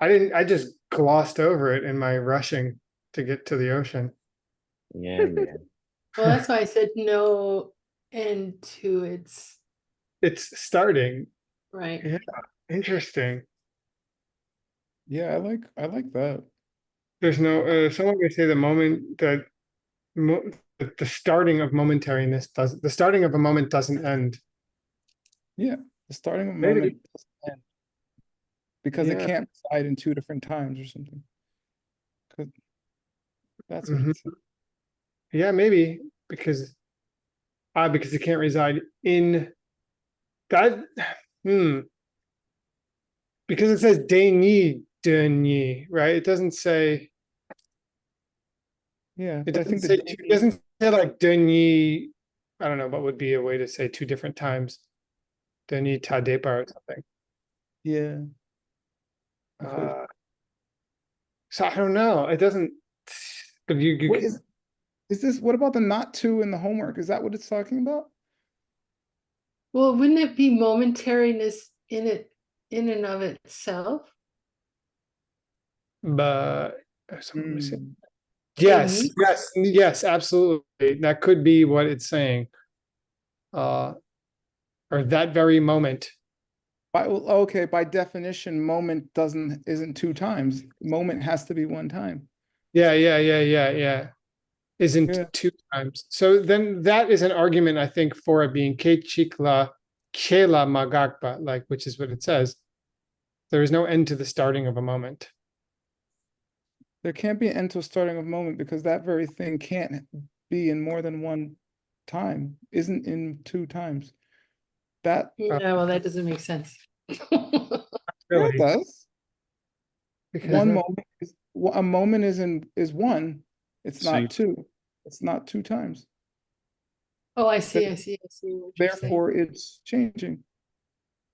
S1: I just glossed over it in my rushing to get to the ocean.
S2: Yeah.
S3: Well, that's why I said no end to
S1: it's starting.
S3: Right.
S1: Yeah. Interesting.
S4: Yeah, I like that.
S1: There's no someone may say the moment that the starting of momentariness the starting of a moment doesn't end.
S4: Yeah, the starting of a moment doesn't end because it can't reside in two different times or something. That's what it's saying.
S1: Yeah, maybe because it can't reside in that. Because it says Denis, right? It doesn't say.
S4: Yeah,
S1: It
S4: but I
S1: doesn't
S4: think the
S1: say
S4: day
S1: it doesn't say like Denyi. I don't know what would be a way to say two different times. Denyi Tadepa or something.
S4: yeah. I've heard-
S1: So I don't know. It doesn't. But you
S4: What is this? What about the not to in the homework? Is that what it's talking about?
S3: Well, wouldn't it be momentariness in and of itself?
S1: but so let me see.
S4: Mm.
S1: Yes, yes, absolutely. That could be what it's saying. Or that very moment.
S4: Okay, by definition, moment isn't two times. Moment has to be one time.
S1: Yeah. Isn't
S4: Yeah.
S1: two times. So then that is an argument, I think, for it being Kechikla Kela Magakpa, like which is what it says. There is no end to the starting of a moment.
S4: There can't be an end to a starting of moment because that very thing can't be in more than one time, isn't in two times. That
S3: Yeah, well, that doesn't make sense.
S4: yeah,
S1: Really.
S4: it does.
S1: Because
S4: One
S1: that-
S4: moment is a moment is one. It's
S8: See.
S4: not two. It's not two times.
S3: Oh, I see what you're saying.
S4: Therefore, it's changing.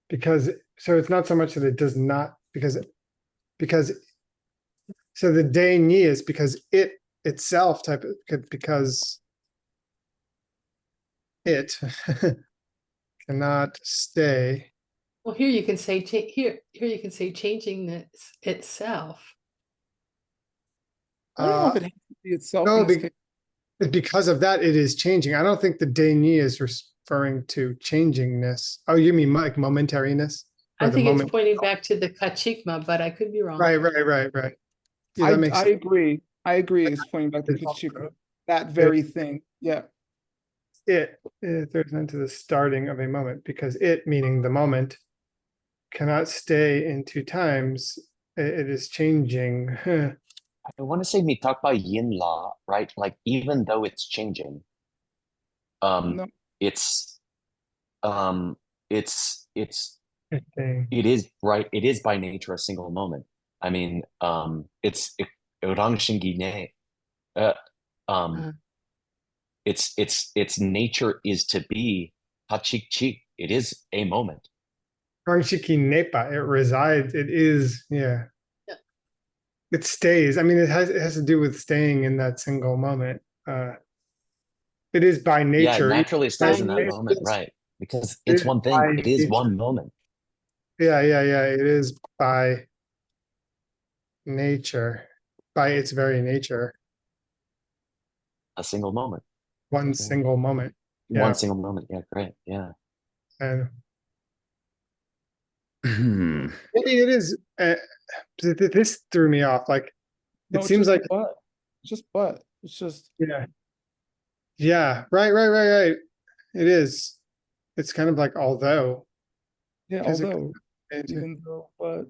S1: because so it's not so much that it does not because so the Daini is because it itself type of because it cannot stay.
S3: Well, here you can say here you can say changing this itself.
S4: I don't know if it has to be itself.
S1: No,
S4: in this case.
S1: because of that, it is changing. I don't think the Daini is referring to changingness. Oh, you mean like momentariness? Or
S3: I
S1: the
S3: think it's
S1: moment-
S3: pointing back to the kachikma, but I could be wrong.
S1: Right. Yeah, that makes
S4: I
S1: sense.
S4: agree. I agree. It's pointing back to Kachika. That very thing. Yeah.
S1: It there's an end to the starting of a moment because it, meaning the moment, cannot stay in two times. It is changing.
S2: I want to say mitakpa yin la, right? Like even though it's changing,
S4: No.
S2: it's
S1: Thing.
S2: it is right. It is by nature a single moment. I mean, it's rangshingi ne. Its nature is to be hachik chik. It is a moment.
S1: Rangshiki Nepa, it resides, it is, yeah.
S3: Yeah.
S1: It stays. I mean, it has to do with staying in that single moment. It is by
S2: Yeah,
S1: nature.
S2: it naturally stays in that
S3: nature.
S2: moment, right? Because
S1: It
S2: it's
S1: is
S2: one
S1: by
S2: thing. It is
S1: nature.
S2: one moment.
S1: Yeah. It is by nature, by its very nature,
S2: A single moment.
S1: one single moment. Yeah.
S2: One single moment. Yeah, great. Yeah.
S1: And
S8: Hmm.
S1: maybe it is. This threw me off. Like
S4: No,
S1: it
S4: it's
S1: seems
S4: just
S1: like
S4: but. It's just but. It's just
S1: yeah. Right. It is. It's kind of like although.
S4: yeah,
S1: 'Cause it-
S4: although even though but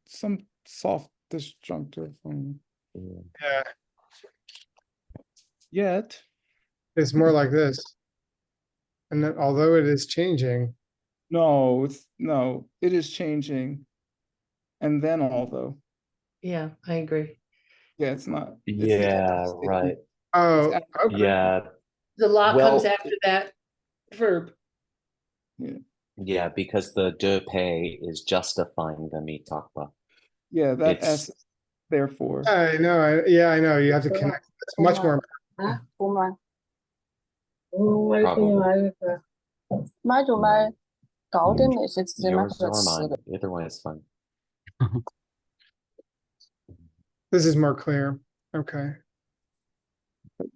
S4: some soft disjunctive
S1: Yeah,
S4: yet.
S1: it's more like this. And then although it is changing,
S4: No, it is changing. And then although.
S3: Yeah, I agree.
S4: Yeah, it's not.
S2: Yeah, right.
S1: oh,
S4: It's
S1: okay.
S2: Yeah.
S3: The law comes
S2: Well-
S3: after that verb.
S2: Yeah, because the de pay is justifying the mitakpa.
S4: Yeah, that
S2: It's-
S4: S therefore.
S1: I know. I know. You have to connect. It's much more.
S2: Probably. Yours or mine. Either way is fine.
S1: This is more clear. Okay.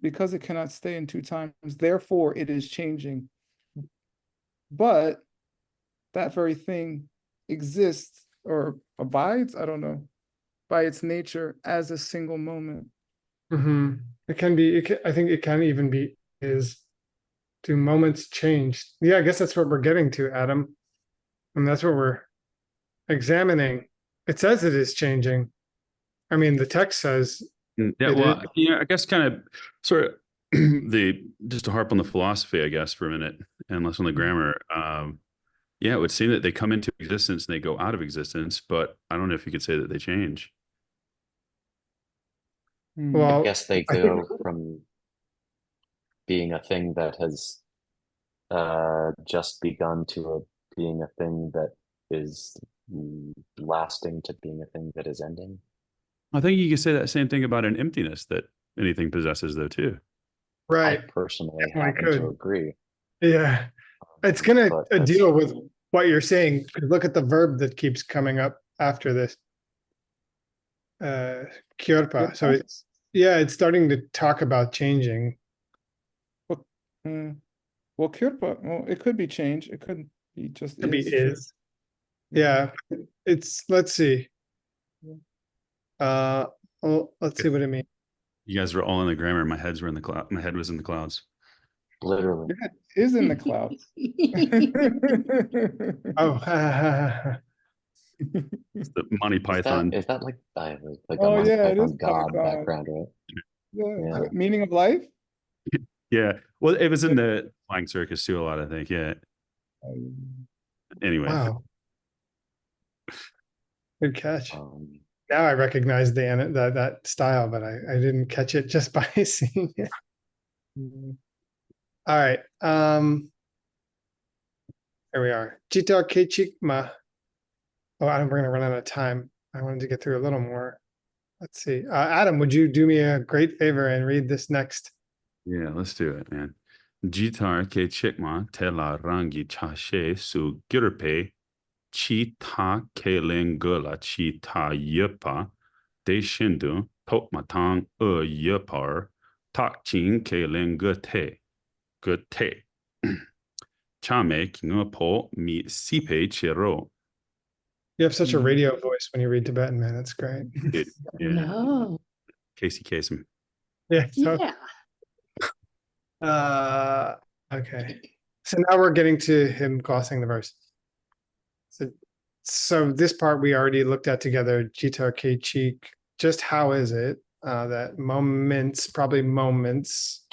S4: Because it cannot stay in two times, therefore it is changing. But that very thing exists or abides, I don't know, by its nature as a single moment.
S1: It can be. I think it can even be. Do moments change? Yeah, I guess that's what we're getting to, Adam. And that's what we're examining. It says it is changing. I mean, the text says.
S8: Yeah,
S1: It
S8: well,
S1: is.
S8: I guess kind of sort of just to harp on the philosophy, I guess, for a minute, and less on the grammar. Yeah, it would seem that they come into existence and they go out of existence, but I don't know if you could say that they change.
S1: Well,
S2: I guess they
S1: I
S2: go
S1: think-
S2: from being a thing that has just begun to being a thing that is lasting to being a thing that is ending.
S8: I think you could say that same thing about an emptiness that anything possesses, though, too.
S1: Right.
S2: I personally
S1: Definitely
S2: happen to
S1: could.
S2: agree.
S1: Yeah. It's gonna
S2: But that's-
S1: deal with what you're saying. Look at the verb that keeps coming up after this. Kyorpa. So it's it's starting to talk about changing.
S4: Well, Kirpa, well, it could be change. It could be just
S1: Could be
S4: is.
S1: is. Yeah. It's let's see. Well, let's see what it means.
S8: You guys were all in the grammar. My heads were in the cloud. My head was in the clouds.
S2: Literally.
S4: Your head is in the clouds.
S1: Oh,
S8: It's the Monty Python.
S2: Is that like a
S4: Oh,
S2: Monty
S4: yeah, it is
S2: Python god
S4: Python.
S2: background, right?
S4: Yeah.
S2: Yeah.
S4: Meaning of life?
S8: Yeah. Well, it was in the Flying Circus too a lot, I think. Yeah. Anyway.
S1: wow. Good catch. Now I recognize that style, but I didn't catch it just by seeing it. All right. Here we are. Jita Kechikma. Oh, we're going to run out of time. I wanted to get through a little more. Let's see. Adam, would you do me a great favor and read this next?
S8: Yeah, let's do it, man. Jitar ke chikma tela rangi chashe su girpe chi ta ke lengula chi ta yepa de shindu top matang yepar tak chin ke lengute gute chame kingapo mi sipe chero.
S1: You have such a radio voice when you read Tibetan, man. That's great.
S8: Yeah.
S3: No.
S8: Casey Kasem.
S1: Yeah. So,
S3: Yeah.
S1: Okay. So now we're getting to him glossing the verse. So this part we already looked at together. Jitar Ke Cheek. Just how is it? That moments, probably moments.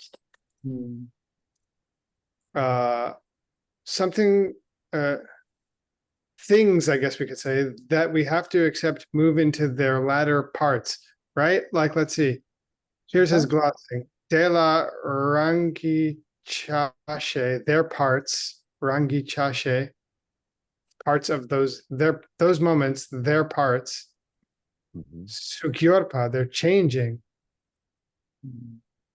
S1: Something. Things, I guess we could say, that we have to accept move into their latter parts, right? Like, let's see. Here's his glossing. De la rangi chashe, their parts, rangi chashe, parts of those moments, their parts. Sukyorpa, they're changing,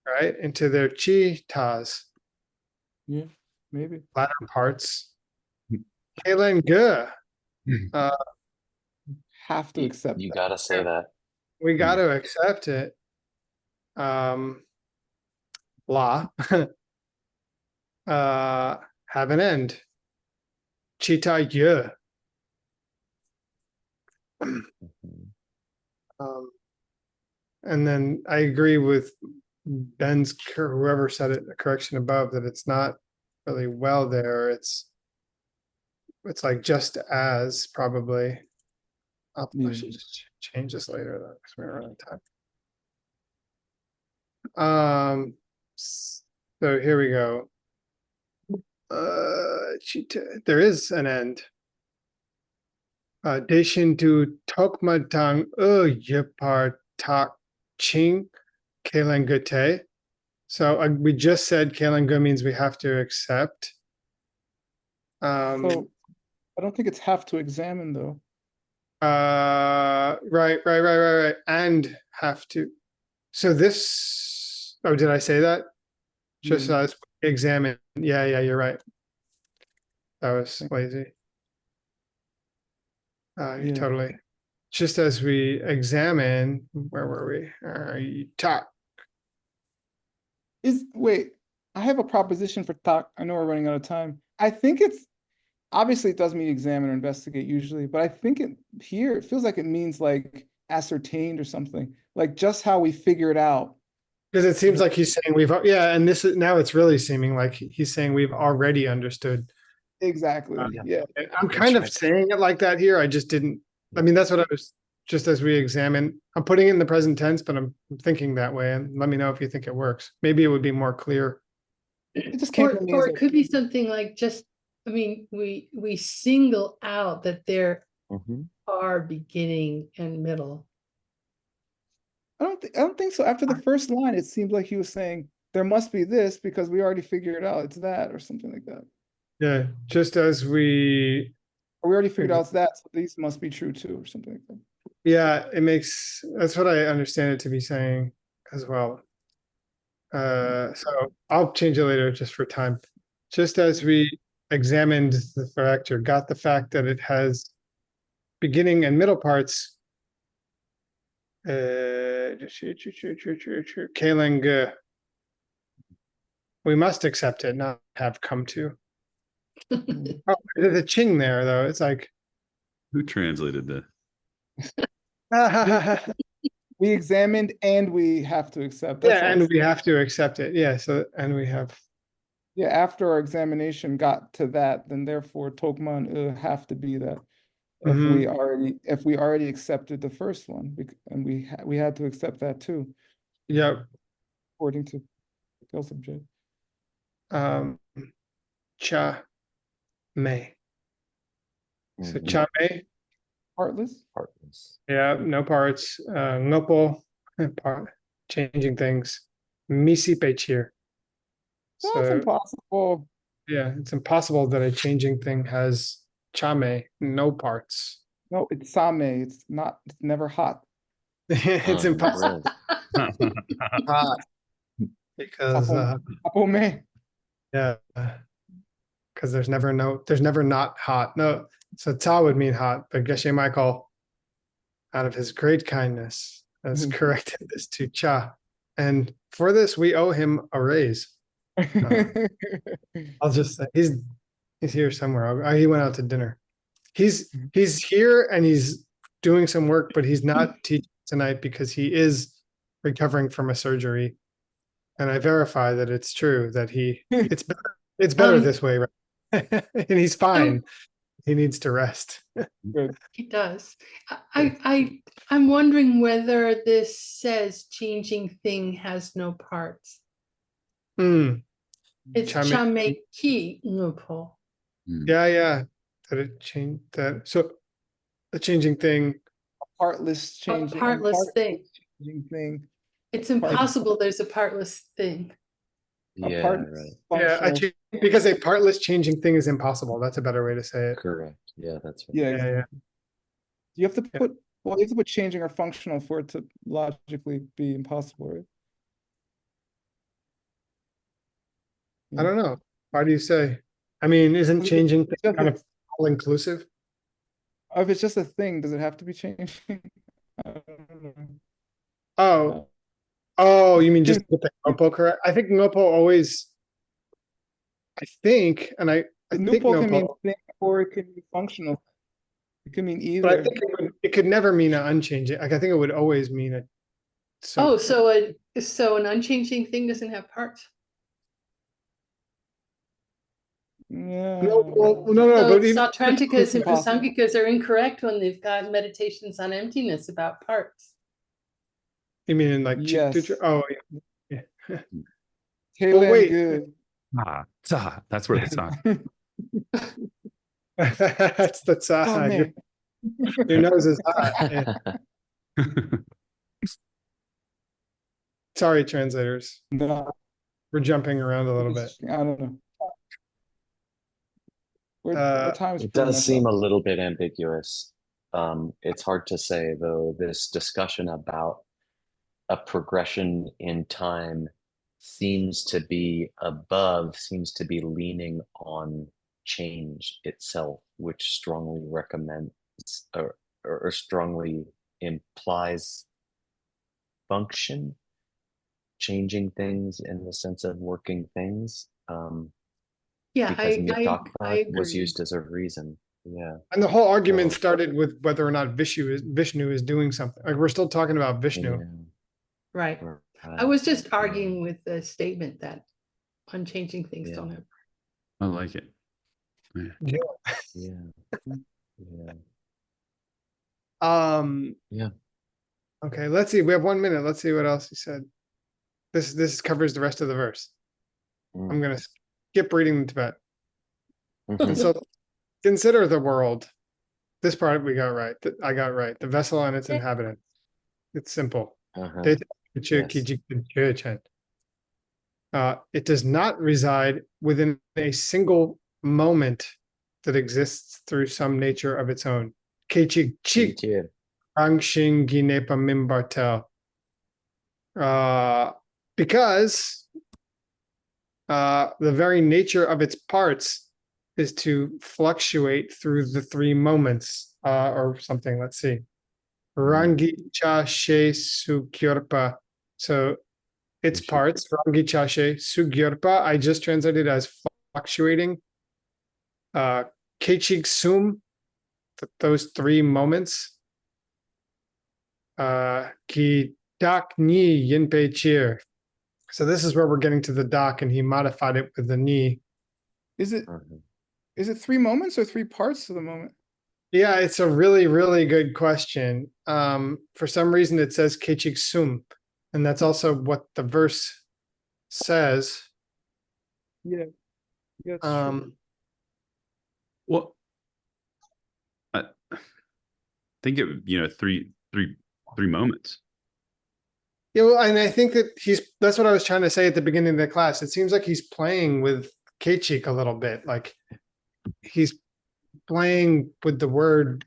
S1: right? Into their chitas.
S4: Yeah, maybe.
S1: Latter parts. Kalen Ge.
S4: Have to accept
S2: You
S4: that.
S2: gotta say that.
S1: We got to accept it. La. Have an end. Chita ye. And then I agree with Ben's, whoever said it, the correction above, that it's not really well there. It's like just as, probably. I should just change this later though, because we're running out of time. So here we go. There is an end. Deshin tu tokmatang yepar tak ching kelengute. So we just said kelengu means we have to accept.
S4: So I don't think it's have to examine though.
S1: Right. And have to. So this, did I say that? Just as examine. Yeah, you're right. That was lazy. You totally. Just as we examine, where were we? Talk.
S4: Wait, I have a proposition for talk. I know we're running out of time. I think it's, obviously it does mean examine or investigate usually, but I think it feels like it means like ascertained or something, like just how we figure it out.
S1: Because it seems like he's saying and this is, now it's really seeming like he's saying we've already understood.
S4: Exactly. Yeah.
S1: I'm kind of saying it like that here. I just didn't, I mean, that's what I was, just as we examine, I'm putting it in the present tense, but I'm thinking that way, and let me know if you think it works. Maybe it would be more clear.
S4: It just came from me.
S3: Or it could be something like just, I mean, we single out that there are beginning and middle.
S4: I don't think so. After the first line, it seemed like he was saying there must be this because we already figured out it's that or something like that.
S1: Yeah, just as we,
S4: Or we already figured out it's that, so these must be true too, or something like that.
S1: yeah, it makes, that's what I understand it to be saying as well. So I'll change it later just for time. Just as we examined the fact or got the fact that it has beginning and middle parts, Kaling, we must accept it, not have come to. Oh, there's a ching there though. It's like
S8: Who translated that?
S4: We examined and we have to accept. That's
S1: yeah,
S4: all.
S1: and we have to accept it. Yeah, so and we have
S4: Yeah, after our examination got to that, then therefore Tokma and have to be that. If we already accepted the first one, and we had to accept that too,
S1: yep.
S4: according to Gil subject.
S1: Cha May. So
S2: Mhm.
S1: Cha May,
S4: Heartless.
S2: Heartless.
S1: yeah, no parts. Ngopo, part changing things. Misi Pechir.
S4: That's
S1: So
S4: impossible.
S1: yeah, it's impossible that a changing thing has Chame, no parts.
S4: No, it's Same. It's not. It's never hot.
S1: It's impossible
S2: Really?
S1: because
S4: Apome.
S1: yeah, because there's never not hot. No, so Ta would mean hot, but Geshe Michael, out of his great kindness, has corrected this to Cha, and for this we owe him a raise. I'll just say he's here somewhere. Oh, he went out to dinner. He's here and he's doing some work, but he's not teaching tonight because he is recovering from a surgery. And I verify that it's true that it's better this way, right? And he's fine. He needs to rest.
S4: Good.
S3: He does. I'm wondering whether this says changing thing has no parts. It's
S1: Chame-
S3: chameki nupo.
S1: Yeah. That it changed that. So the changing thing.
S4: Partless changing.
S3: Partless thing.
S4: Changing thing.
S3: It's impossible there's a partless thing.
S2: Yeah,
S4: part-
S2: right.
S1: Yeah, because a partless changing thing is impossible. That's a better way to say it.
S2: Correct. Yeah, that's right.
S4: Yeah.
S1: Yeah.
S4: You have to put you have to put changing or functional for it to logically be impossible, right?
S1: I don't know. Why do you say? I mean, isn't changing
S4: just
S1: kind of all inclusive?
S4: If it's just a thing, does it have to be changing? I don't know.
S1: Oh, you mean just with the Ngopo correct? I think Ngopo always, I think
S4: Nupo can mean
S1: Ngopo,
S4: thing or it can be functional. It can mean either.
S1: but I think it could never mean an unchanging. Like I think it would always mean a.
S3: So an unchanging thing doesn't have parts.
S4: Yeah.
S1: No,
S3: So
S1: but even
S3: Sautranticas and
S4: Impossible.
S3: Prasangikas are incorrect when they've got meditations on emptiness about parts.
S1: you mean in like
S4: Yes.
S1: oh yeah.
S4: Kayla,
S1: wait.
S4: good.
S8: That's where the ta.
S1: That's the
S4: Oh,
S1: side.
S4: man.
S1: Your nose is hot. Yeah. Sorry, translators.
S4: No,
S1: We're jumping around a little bit.
S4: I don't know. Our time's
S2: It
S4: pretty
S2: does
S4: messed
S2: seem
S4: up.
S2: a little bit ambiguous. It's hard to say, though, this discussion about a progression in time seems to be leaning on change itself, which strongly recommends or strongly implies function, changing things in the sense of working things.
S3: Yeah,
S2: Because
S3: I
S2: was
S3: agree.
S2: used as a reason. Yeah.
S1: And the whole argument
S2: So-
S1: started with whether or not Vishnu is doing something. Like we're still talking about Vishnu.
S2: Yeah.
S3: Right.
S2: Right.
S3: I was just arguing with the statement that unchanging things
S2: Yeah.
S3: don't have.
S8: I like it.
S2: Yeah. Yeah.
S1: Okay, let's see. We have 1 minute. Let's see what else he said. This covers the rest of the verse.
S2: Mm.
S1: I'm gonna skip reading the Tibet.
S2: Mhm.
S1: And so consider the world. This part we got right. I got right. The vessel and its inhabitants. It's simple.
S2: Uh-huh.
S1: They
S2: Yes.
S1: It does not reside within a single moment that exists through some nature of its own. Kechik chik Rangshing Ginepa Mimbartel. Because the very nature of its parts is to fluctuate through the three moments, or something. Let's see. Rangi cha she sugyurpa. So its parts, Rangi cha she sugyurpa, I just translated as fluctuating. Kechig sum, those three moments. Ki dak ni yinpe cheer. So this is where we're getting to the dak, and he modified it with the ni.
S4: Is it 3 moments or 3 parts of the moment?
S1: Yeah, it's a really, really good question. For some reason it says kechik sum, and that's also what the verse says.
S4: Yeah. Yeah, it's true.
S8: Well, I think it, three moments.
S1: Yeah, well, and I think that that's what I was trying to say at the beginning of the class. It seems like he's playing with kechik a little bit, like he's playing with the word,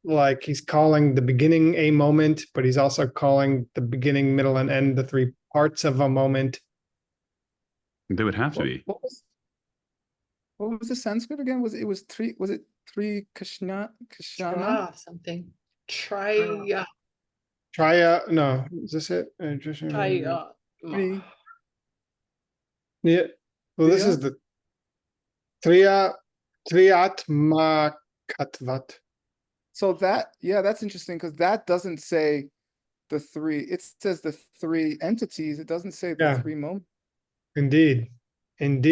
S1: like he's calling the beginning a moment, but he's also calling the beginning, middle, and end the three parts of a moment.
S8: They would have to be.
S4: What was the Sanskrit again? Was it three Kashana?
S3: Something. Traya.
S1: Traya, no, is this it?
S3: Traya.
S4: Three.
S1: Yeah. Well, this is the Triyatma Katvat.
S4: So that's interesting because that doesn't say the 3. It says the 3 entities. It doesn't say the 3 moments.
S1: Indeed. And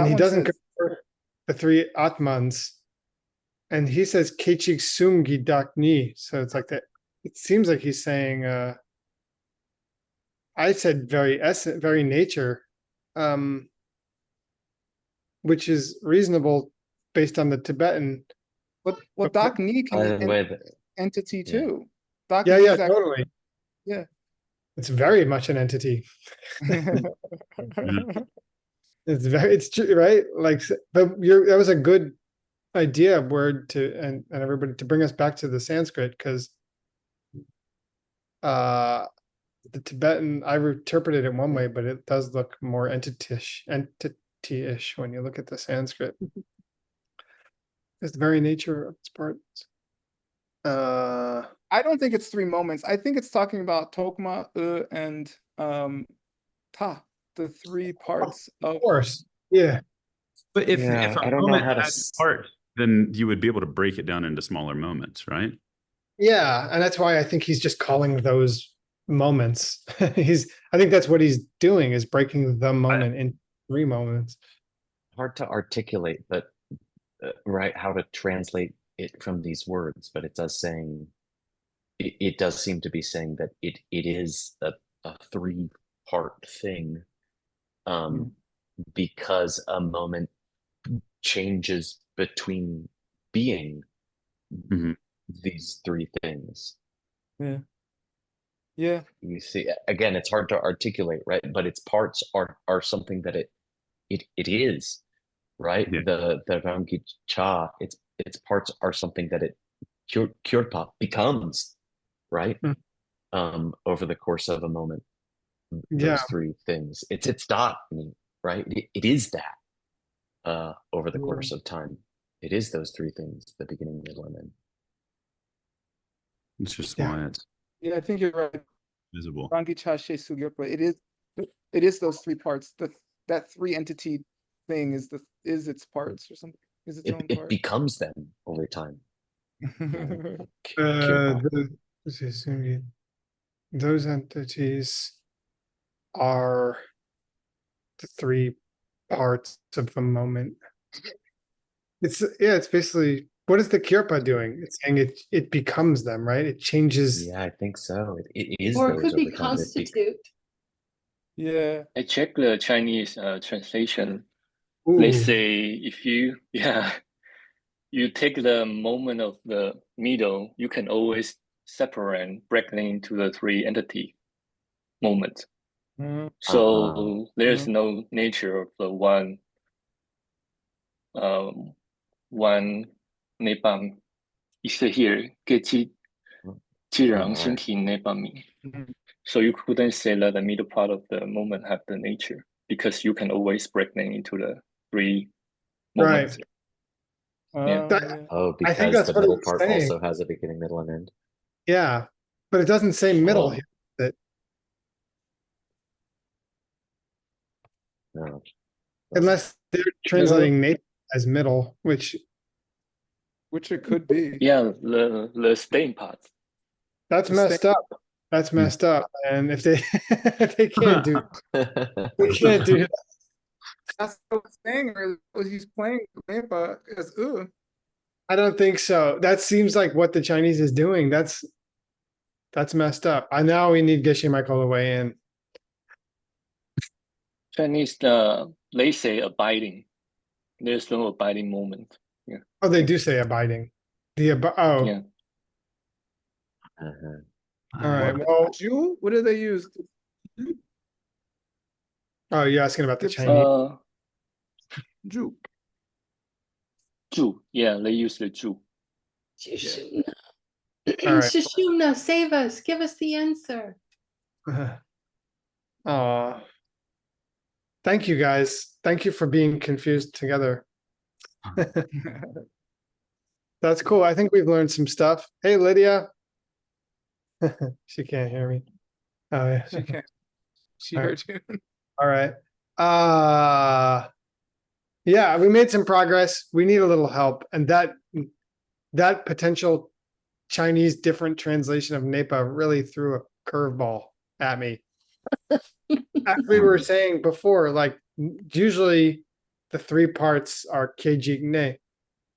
S1: he doesn't convert the 3 Atmans. And he says Kechik Sumgi Dakni. So it's like that. It seems like he's saying, I said very essence, very nature, which is reasonable based on the Tibetan.
S4: Well, Dakni can be entity too. Dakni
S1: Yeah, totally.
S4: Yeah.
S1: It's very much an entity. It's true, right? Like, but that was a good idea word and everybody to bring us back to the Sanskrit, because the Tibetan, I interpreted it one way, but it does look more entity-ish when you look at the Sanskrit. It's the very nature of its parts.
S4: I don't think it's 3 moments. I think it's talking about Tokma, and Ta, the 3 parts of
S1: course. Yeah.
S8: But if
S2: I
S8: a
S2: don't know
S8: moment
S2: how to
S8: had part, then you would be able to break it down into smaller moments, right?
S1: Yeah, and that's why I think he's just calling those moments. I think that's what he's doing, is breaking the moment into 3 moments.
S2: Hard to articulate, but right, how to translate it from these words, but it does seem to be saying that it is a 3-part thing, because a moment changes between being these 3 things.
S4: Yeah.
S2: You see, again, it's hard to articulate, right? But its parts are something that it is, right?
S8: Yeah.
S2: The Rangi Cha, its parts are something that it Kyurpa becomes, right? Over the course of a moment. Those 3 things. It's dot, right? It is that over the course of time. It is those 3 things, the beginning, middle, and end.
S8: It's just why it's
S4: I think you're right.
S8: visible.
S4: Rangi Cha She Sugyurpa. It is those 3 parts. That 3 entity thing is its parts or something. Is its own part.
S2: It becomes them over time.
S1: Those entities are the 3 parts of the moment. It's basically, what is the Kirpa doing? It's saying it becomes them, right? It changes.
S2: Yeah, I think so. It is.
S3: Or it
S2: those
S3: could be
S2: over time.
S3: constitute.
S4: Yeah.
S5: I checked the Chinese translation.
S1: Ooh.
S5: They say if you you take the moment of the middle, you can always break it into the 3 entity moments. So there's no nature of the one Nepam is here Nepami. So you couldn't say that the middle part of the moment have the nature because you can always break them into the three moments.
S4: Yeah.
S1: I think
S2: because
S1: that's
S2: the
S1: what
S2: middle
S1: it's
S2: part
S1: saying.
S2: also has a beginning, middle, and end.
S1: Yeah, but it doesn't say middle
S2: Oh.
S1: here. That
S2: No.
S1: unless they're translating nature as middle, which
S4: it could be.
S5: Yeah, the staying part.
S1: that's messed up. That's messed up. And if they if they can't do we can't do
S4: That's what I was saying earlier. He's playing Nepa as
S1: I don't think so. That seems like what the Chinese is doing. That's messed up. I now we need Geshe Michael to weigh in.
S5: Chinese, they say abiding. There's no abiding moment. Yeah.
S1: Oh, they do say abiding. The oh.
S5: Yeah.
S1: All right. Well,
S4: Ju? What do they use?
S1: oh, you're asking about the Chinese.
S4: Ju.
S5: Ju. Yeah, they use the Ju.
S1: All right.
S3: Sushumna, save us. Give us the answer.
S1: Thank you guys. Thank you for being confused together. That's cool. I think we've learned some stuff. Hey, Lydia. She can't hear me. Oh yeah.
S4: She can't. She
S1: All
S4: heard
S1: right.
S4: you.
S1: All right. Yeah, we made some progress. We need a little help. And that potential Chinese different translation of Nepa really threw a curveball at me. As we were saying before, like usually the three parts are Kejik Ne,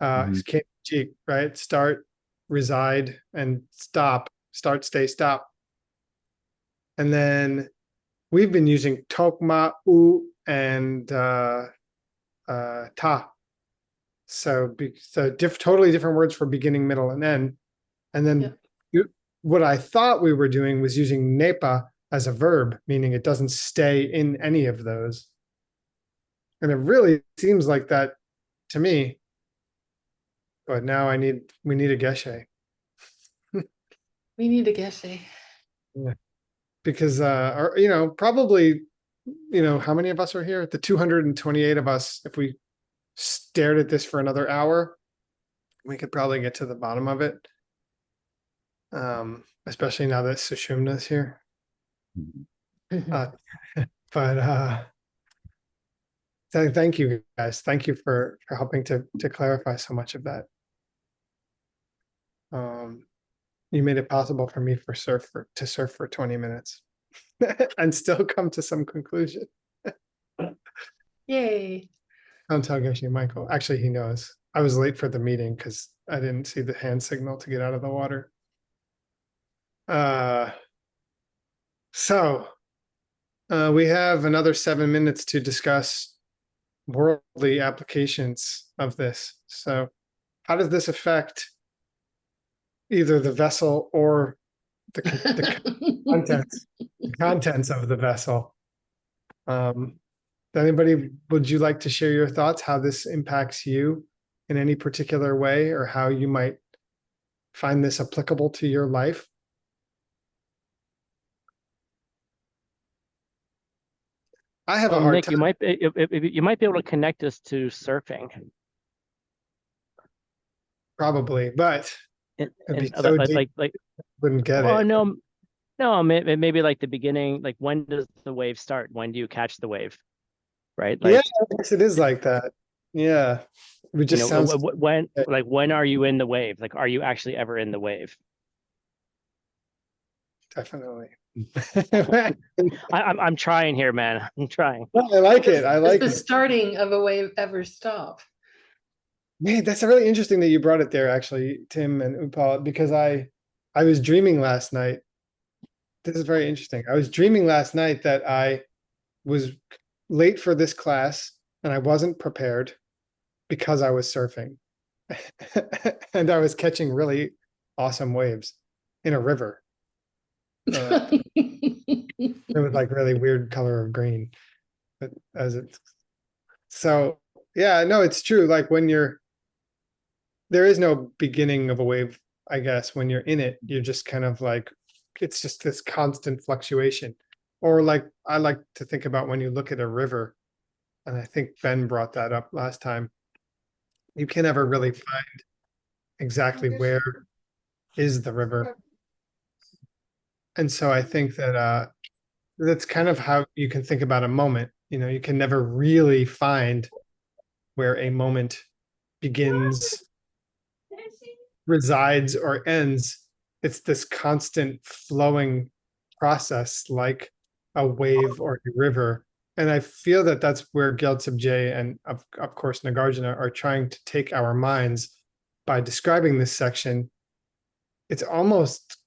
S1: Kejik, right? Start, reside, and stop. Start, stay, stop. And then we've been using Tokma, U, and Ta. So totally different words for beginning, middle, and end. And then what I thought we were doing was using Nepa as a verb, meaning it doesn't stay in any of those. And it really seems like that to me. But now we need a Geshe.
S3: We need a Geshe.
S1: Yeah. Because or probably, how many of us are here? The 228 of us, if we stared at this for another hour, we could probably get to the bottom of it. Especially now that Sushumna is here. Thank you guys. Thank you for helping to clarify so much of that. You made it possible for me to surf for 20 minutes and still come to some conclusion.
S3: Yay.
S1: Don't tell Geshe Michael. Actually, he knows. I was late for the meeting because I didn't see the hand signal to get out of the water. So we have another 7 minutes to discuss worldly applications of this. So how does this affect either the vessel or the contents of the vessel? Anybody, would you like to share your thoughts, how this impacts you in any particular way, or how you might find this applicable to your life? I have a hard
S10: Nick,
S1: time.
S10: you might be able to connect us to surfing.
S1: Probably, but it'd be so deep,
S10: like
S1: wouldn't get
S10: well,
S1: it.
S10: no, maybe like the beginning, like when does the wave start? When do you catch the wave? Right? Like,
S1: yeah, I guess it is like that. Yeah, it just sounds.
S10: when are you in the wave? Like, are you actually ever in the wave?
S1: Definitely.
S10: I'm trying here, man. I'm trying.
S1: I like it. I like
S3: the
S1: it.
S3: starting of a wave ever stop?
S1: Man, that's really interesting that you brought it there, actually, Tim and Upal, because I was dreaming last night. This is very interesting. I was dreaming last night that I was late for this class and I wasn't prepared because I was surfing. And I was catching really awesome waves in a river. with like really weird color of green. But as it's so yeah, no, it's true. Like when there is no beginning of a wave, I guess. When you're in it, you're just kind of like, it's just this constant fluctuation. Or like I like to think about when you look at a river, and I think Ben brought that up last time. You can never really find exactly where is the river. And so I think that that's kind of how you can think about a moment. You know, you can never really find where a moment begins, resides, or ends. It's this constant flowing process like a wave or a river. And I feel that that's where Gyaltsab J and of course Nagarjuna are trying to take our minds by describing this section. It's almost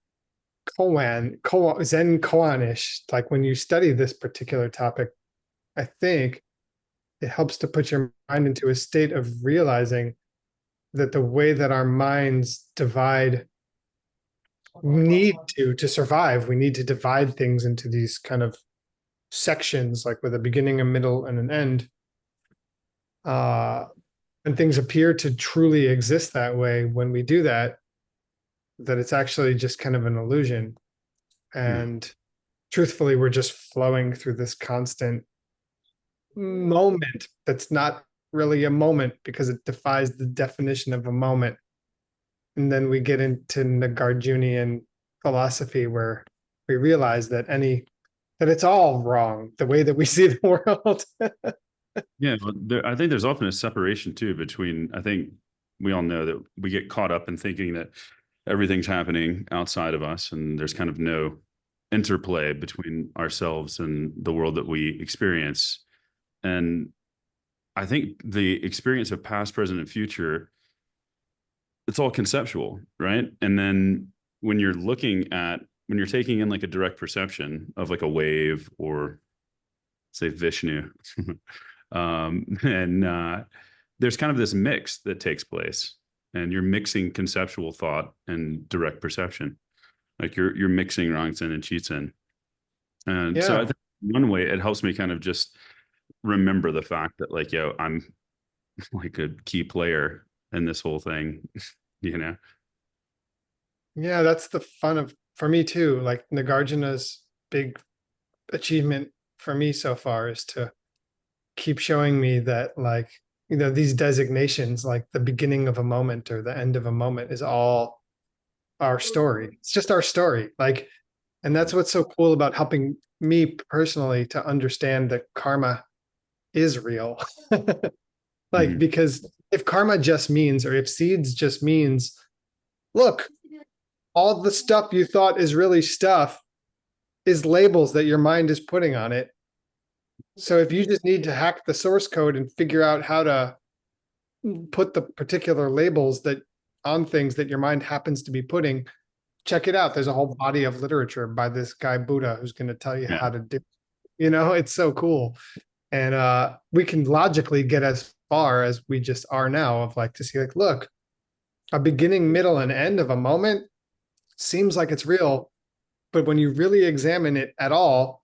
S1: Zen koan-ish. Like when you study this particular topic, I think it helps to put your mind into a state of realizing that the way that our minds divide, to survive, we need to divide things into these kind of sections, like with a beginning, a middle, and an end. And things appear to truly exist that way when we do that, that it's actually just kind of an illusion. And truthfully, we're just flowing through this constant moment that's not really a moment because it defies the definition of a moment. And then we get into Nagarjunian philosophy where we realize that it's all wrong, the way that we see the world.
S8: Yeah, I think there's often a separation too between, I think we all know that we get caught up in thinking that everything's happening outside of us and there's kind of no interplay between ourselves and the world that we experience. And I think the experience of past, present, and future, it's all conceptual, right? And then when you're taking in like a direct perception of like a wave or say Vishnu, and there's kind of this mix that takes place, and you're mixing conceptual thought and direct perception. Like you're mixing Rangzhen and Chitzen. And so I think one way it helps me kind of just remember the fact that like, yo, I'm like a key player in this whole thing, you know?
S1: Yeah, that's the fun of, for me too, like Nagarjuna's big achievement for me so far is to keep showing me that, like, you know, these designations, like the beginning of a moment or the end of a moment, is all our story. It's just our story. Like, and that's what's so cool about helping me personally to understand that karma is real. Like, because if karma just means, or if seeds just means, look, all the stuff you thought is really stuff is labels that your mind is putting on it. So if you just need to hack the source code and figure out how to put the particular labels that on things that your mind happens to be putting, check it out. There's a whole body of literature by this guy Buddha who's going to tell you how to do, you know, it's so cool. And we can logically get as far as we just are now, of like to see like, look, a beginning, middle, and end of a moment seems like it's real, but when you really examine it at all,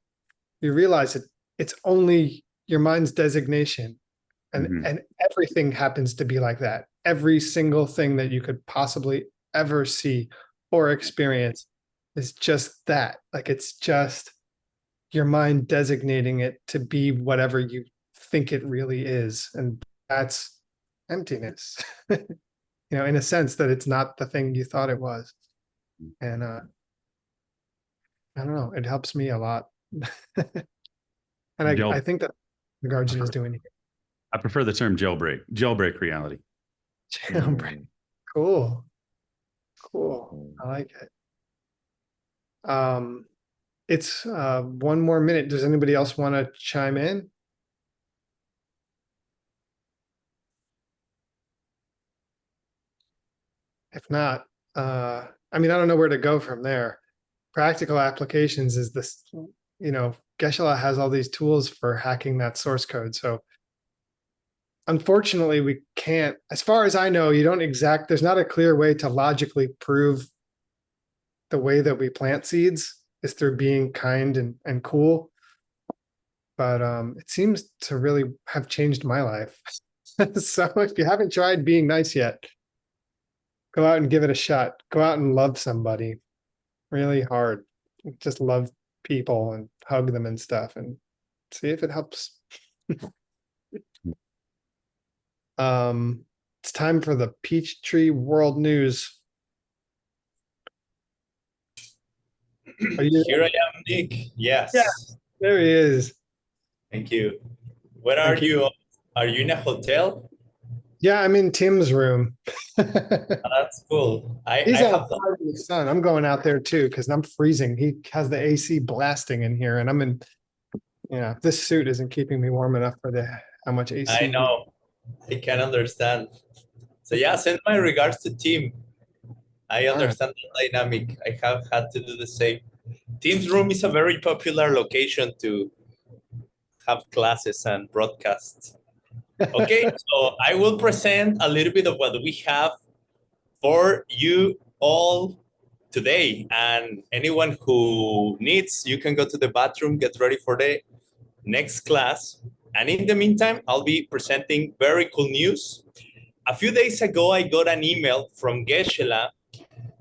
S1: you realize that it's only your mind's designation. And everything happens to be like that. Every single thing that you could possibly ever see or experience is just that. Like, it's just your mind designating it to be whatever you think it really is. And that's emptiness, you know, in a sense that it's not the thing you thought it was. And I don't know, it helps me a lot. And I think that the Guardian is doing here.
S8: I prefer the term jailbreak reality.
S1: Jailbreak. Cool. I like it. It's 1 more minute. Does anybody else want to chime in? If not, I mean, I don't know where to go from there. Practical applications is this, you know, Geshe has all these tools for hacking that source code. So unfortunately, we can't, as far as I know, there's not a clear way to logically prove the way that we plant seeds. is through being kind and cool. But it seems to really have changed my life. So if you haven't tried being nice yet, go out and give it a shot. Go out and love somebody really hard. Just love people and hug them and stuff and see if it helps. It's time for the Peachtree World News. Are you
S12: Here I am, Nick. Yes.
S1: Yeah. There he is.
S12: Thank you. Where are you? Are you in a hotel?
S1: Yeah, I'm in Tim's room.
S12: That's cool.
S1: He's
S12: I have
S1: outside in the sun. I'm going out there too because I'm freezing. He has the AC blasting in here, and I'm in. This suit isn't keeping me warm enough for how much AC.
S12: I know. I can understand. So yeah, send my regards to Tim. I understand the dynamic. I have had to do the same. Tim's room is a very popular location to have classes and broadcasts. Okay, so I will present a little bit of what we have for you all today. And anyone who needs, you can go to the bathroom, get ready for the next class. And in the meantime, I'll be presenting very cool news. A few days ago, I got an email from Geshe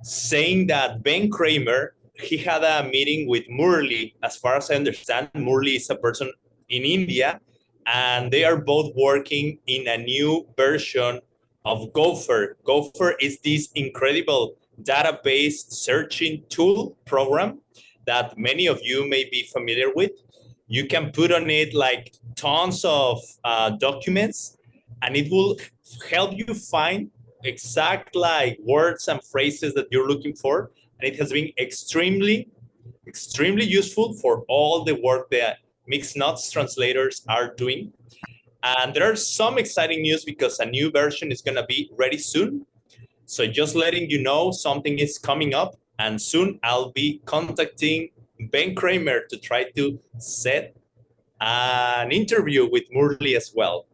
S12: saying that Ben Kramer, he had a meeting with Murli. As far as I understand, Murli is a person in India, and they are both working in a new version of Gopher. Gopher is this incredible database searching tool program that many of you may be familiar with. You can put on it like tons of documents, and it will help you find exact like words and phrases that you're looking for. And it has been extremely useful for all the work that Mixed Nuts translators are doing. And there are some exciting news because a new version is going to be ready soon. So just letting you know, something is coming up, and soon I'll be contacting Ben Kramer to try to set an interview with Murli as well.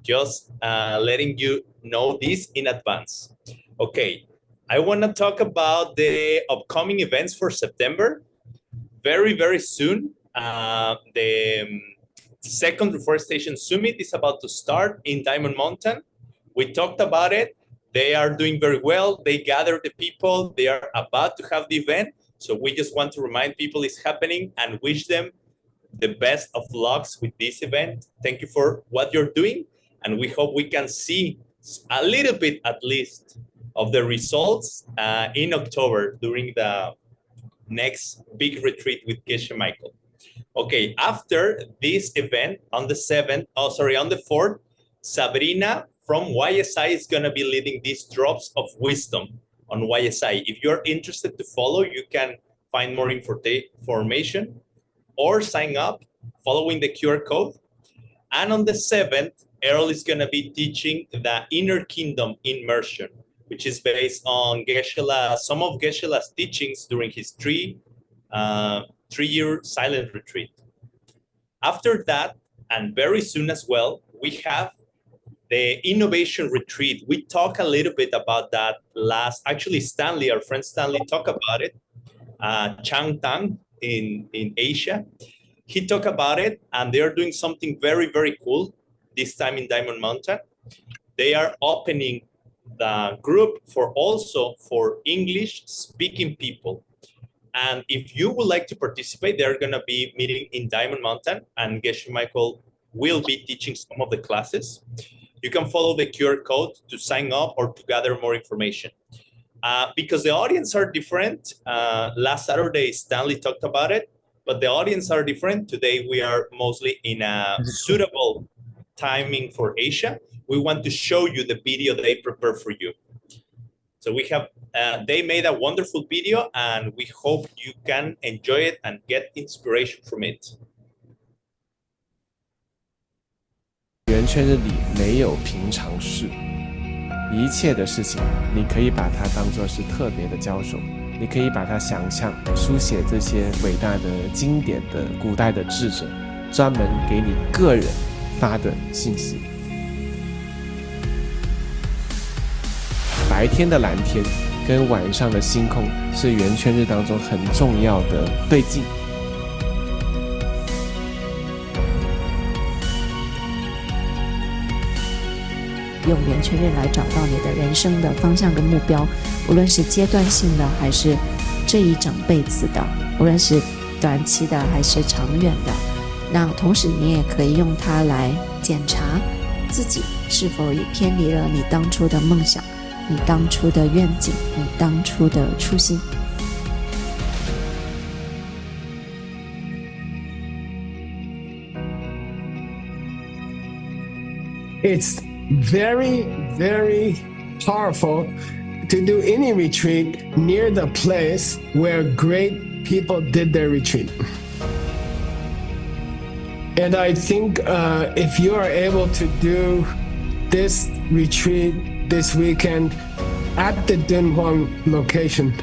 S12: Just letting you know this in advance. Okay, I want to talk about the upcoming events for September. Very, very soon, the second Reforestation Summit is about to start in Diamond Mountain. We talked about it. They are doing very well. They gathered the people. They are about to have the event. So we just want to remind people it's happening and wish them the best of lucks with this event. Thank you for what you're doing. And we hope we can see a little bit, at least, of the results in October during the next big retreat with Geshe Michael. Okay, after this event on the 4th, Sabrina from YSI is going to be leading these drops of wisdom on YSI. If you're interested to follow, you can find more information or sign up following the QR code. And on the 7th, Errol is going to be teaching the Inner Kingdom Immersion, which is based on some of Geshe-la's teachings during his three-year silent retreat. After that, and very soon as well, we have the innovation retreat. We talked a little bit about that actually Stanley, our friend Stanley, talked about it. Chang Tang in Asia. He talked about it, and they are doing something very, very cool this time in Diamond Mountain. They are opening the group for English speaking people. And if you would like to participate, they're going to be meeting in Diamond Mountain, and Geshe Michael will be teaching some of the classes. You can follow the QR code to sign up or to gather more information. Because the audience are different. Last Saturday, Stanley talked about it, but the audience are different. Today, we are mostly in a suitable timing for Asia. We want to show you the video they prepared for you. So we have, they made a wonderful video, and we hope you can enjoy it and get inspiration from it.
S13: 圆圈日里没有平常事，一切的事情，你可以把它当作是特别的交手，你可以把它想象书写这些伟大的经典的古代的智者专门给你个人发的信息。白天的蓝天跟晚上的星空是圆圈日当中很重要的对镜。
S14: 用圆圈日来找到你的人生的方向跟目标，无论是阶段性的还是这一整辈子的，无论是短期的还是长远的。那同时你也可以用它来检查自己是否也偏离了你当初的梦想，你当初的愿景，你当初的初心。
S15: It's very, very powerful to do any retreat near the place where great people did their retreat. And I think if you are able to do this retreat this weekend at the Dunhuang location,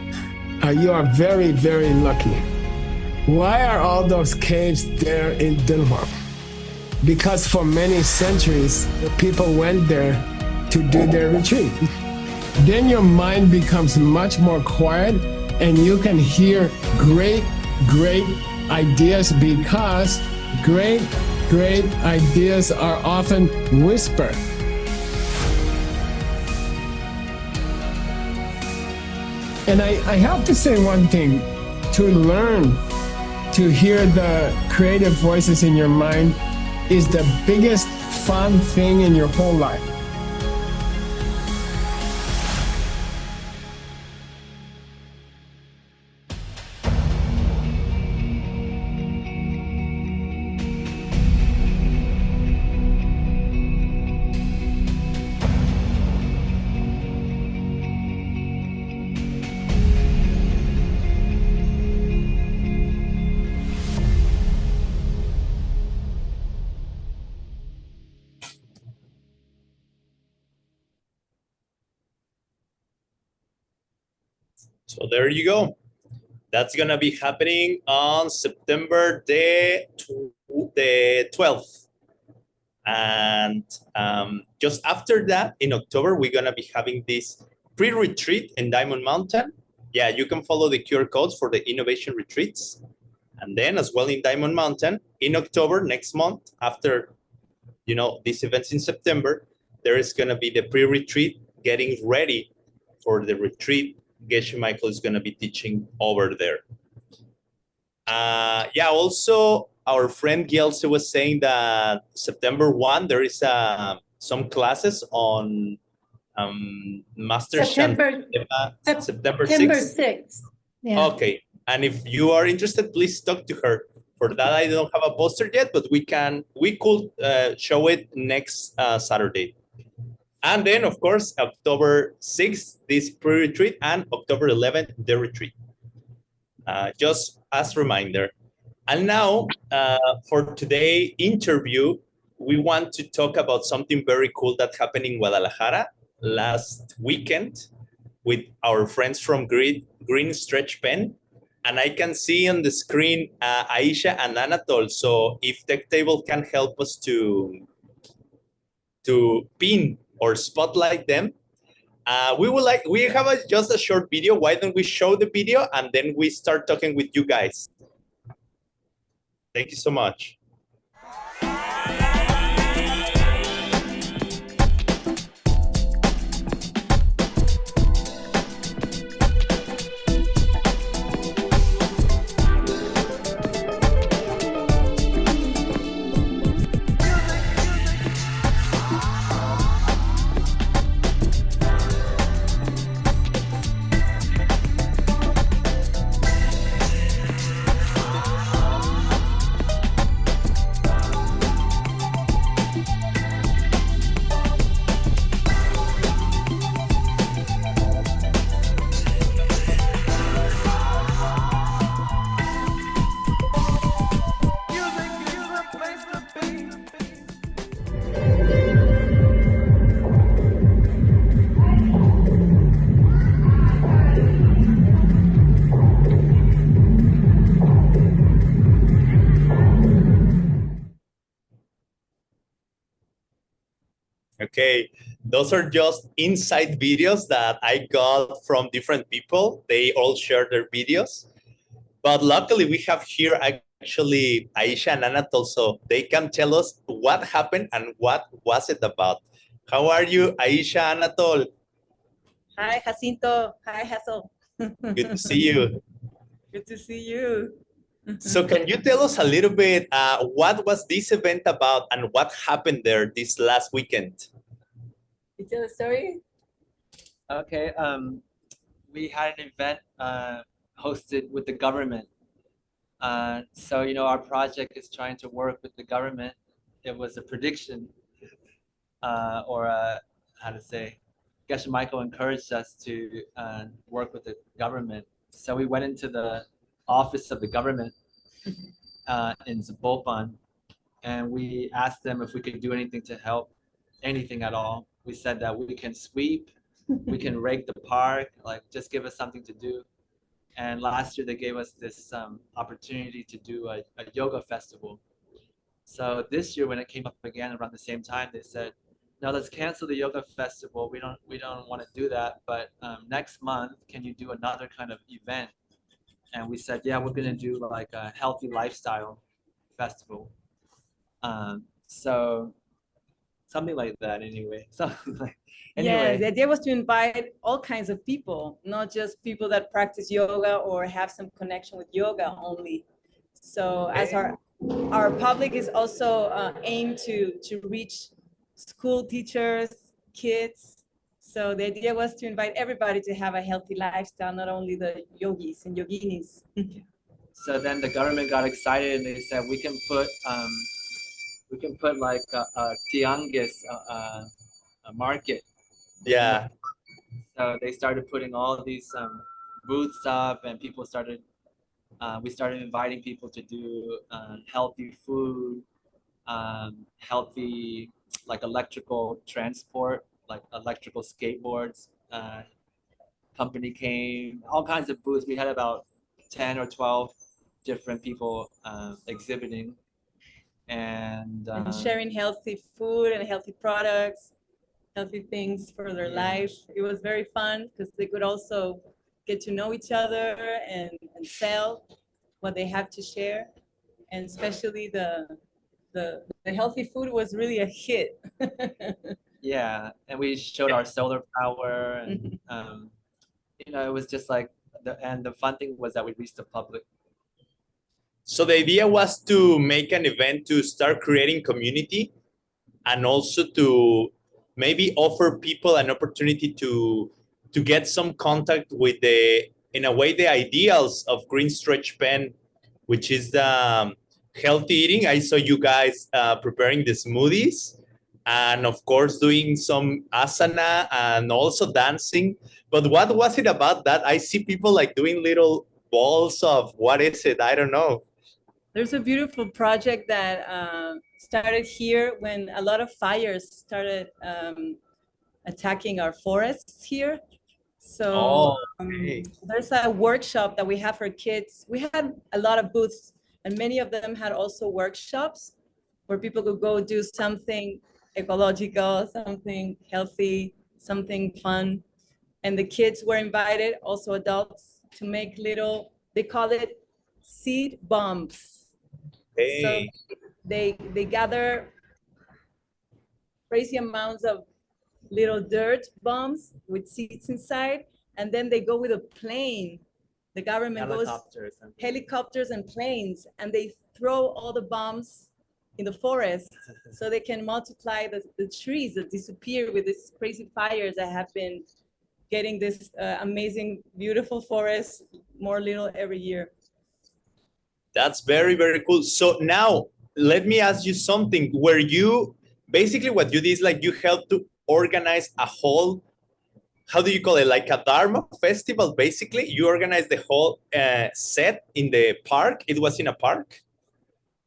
S15: you are very, very lucky. Why are all those caves there in Dunhuang? Because for many centuries, people went there to do their retreat. Then your mind becomes much more quiet and you can hear great, great ideas, because great, great ideas are often whispered. And I have to say one thing: to learn to hear the creative voices in your mind is the biggest fun thing in your whole life.
S12: So there you go. That's gonna be happening on September the 12th. And just after that, in October, we're gonna be having this pre-retreat in Diamond Mountain. Yeah, you can follow the QR codes for the innovation retreats. And then as well in Diamond Mountain, in October, next month, after, you know, these events in September, there is gonna be the pre-retreat, getting ready for the retreat Geshe Michael is going to be teaching over there. Yeah, also our friend Gielse was saying that September 1, there is some classes on Master
S7: September
S12: 6th.
S7: Yeah.
S12: Okay, and if you are interested, please talk to her. For that, I don't have a poster yet, but we could show it next Saturday. And then, of course, October 6th, this pre-retreat, and October 11th, the retreat. Just as a reminder. And now, for today's interview, we want to talk about something very cool that happened in Guadalajara last weekend with our friends from Green Stretch Pen. And I can see on the screen Aisha and Anatol. So if Tech Table can help us to pin or spotlight them, we have just a short video. Why don't we show the video and then we start talking with you guys? Thank you so much. okay. Those are just inside videos that I got from different people. They all share their videos. But luckily, we have here actually Aisha and Anatol, so they can tell us what happened and what was it about. How are you, Aisha, Anatol?
S16: Hi, Jacinto. Hi, Hassel.
S12: Good to see you.
S16: Good to see you.
S12: So can you tell us a little bit what was this event about and what happened there this last weekend?
S16: You tell the story?
S17: Okay, we had an event hosted with the government. So, you know, our project is trying to work with the government. It was a prediction how to say, Geshe Michael encouraged us to work with the government. So we went into the office of the government in Zapopan, and we asked them if we could do anything to help, anything at all. We said that we can sweep, we can rake the park, like just give us something to do. And last year they gave us this opportunity to do a yoga festival. So this year when it came up again around the same time, they said, no, let's cancel the yoga festival. We don't want to do that. But next month, can you do another kind of event? And we said, yeah, we're gonna do like a healthy lifestyle festival. So something like that anyway. Something like
S16: Yes, the idea was to invite all kinds of people, not just people that practice yoga or have some connection with yoga only. So as our public is also aimed to reach school teachers, kids. So the idea was to invite everybody to have a healthy lifestyle, not only the yogis and yoginis.
S17: So then the government got excited and they said we can put like a tianguis, a market.
S12: Yeah.
S17: So they started putting all these booths up, and people started. We started inviting people to do healthy food, healthy like electrical transport, like electrical skateboards. Company came, all kinds of booths. We had about 10 or 12 different people exhibiting, and
S16: sharing healthy food and healthy products, healthy things for their life. It was very fun because they could also get to know each other and sell what they have to share. And especially the healthy food was really a hit.
S17: yeah, and we showed our solar power, and you know, it was just like the fun thing was that we reached the public.
S12: So the idea was to make an event to start creating community and also to maybe offer people an opportunity to get some contact with in a way, the ideals of Green Stretch Pen, which is the healthy eating. I saw you guys preparing the smoothies and of course doing some asana and also dancing. But what was it about that? I see people like doing little balls of, what is it? I don't know.
S16: There's a beautiful project that started here when a lot of fires started attacking our forests here. So there's a workshop that we have for kids. We had a lot of booths, and many of them had also workshops where people could go do something ecological, something healthy, something fun. And the kids were invited, also adults, to make little, they call it seed bombs. So they gather crazy amounts of little dirt bombs with seeds inside, and then they go with a plane. The government goes helicopters and planes, and they throw all the bombs in the forest so they can multiply the trees that disappear with these crazy fires that have been getting this amazing, beautiful forest more little every year.
S12: That's very, very cool. So now let me ask you something. Were you, basically what you did is like you helped to organize a whole, how do you call it? Like a Dharma festival, basically? You organized the whole set in the park? It was in a park?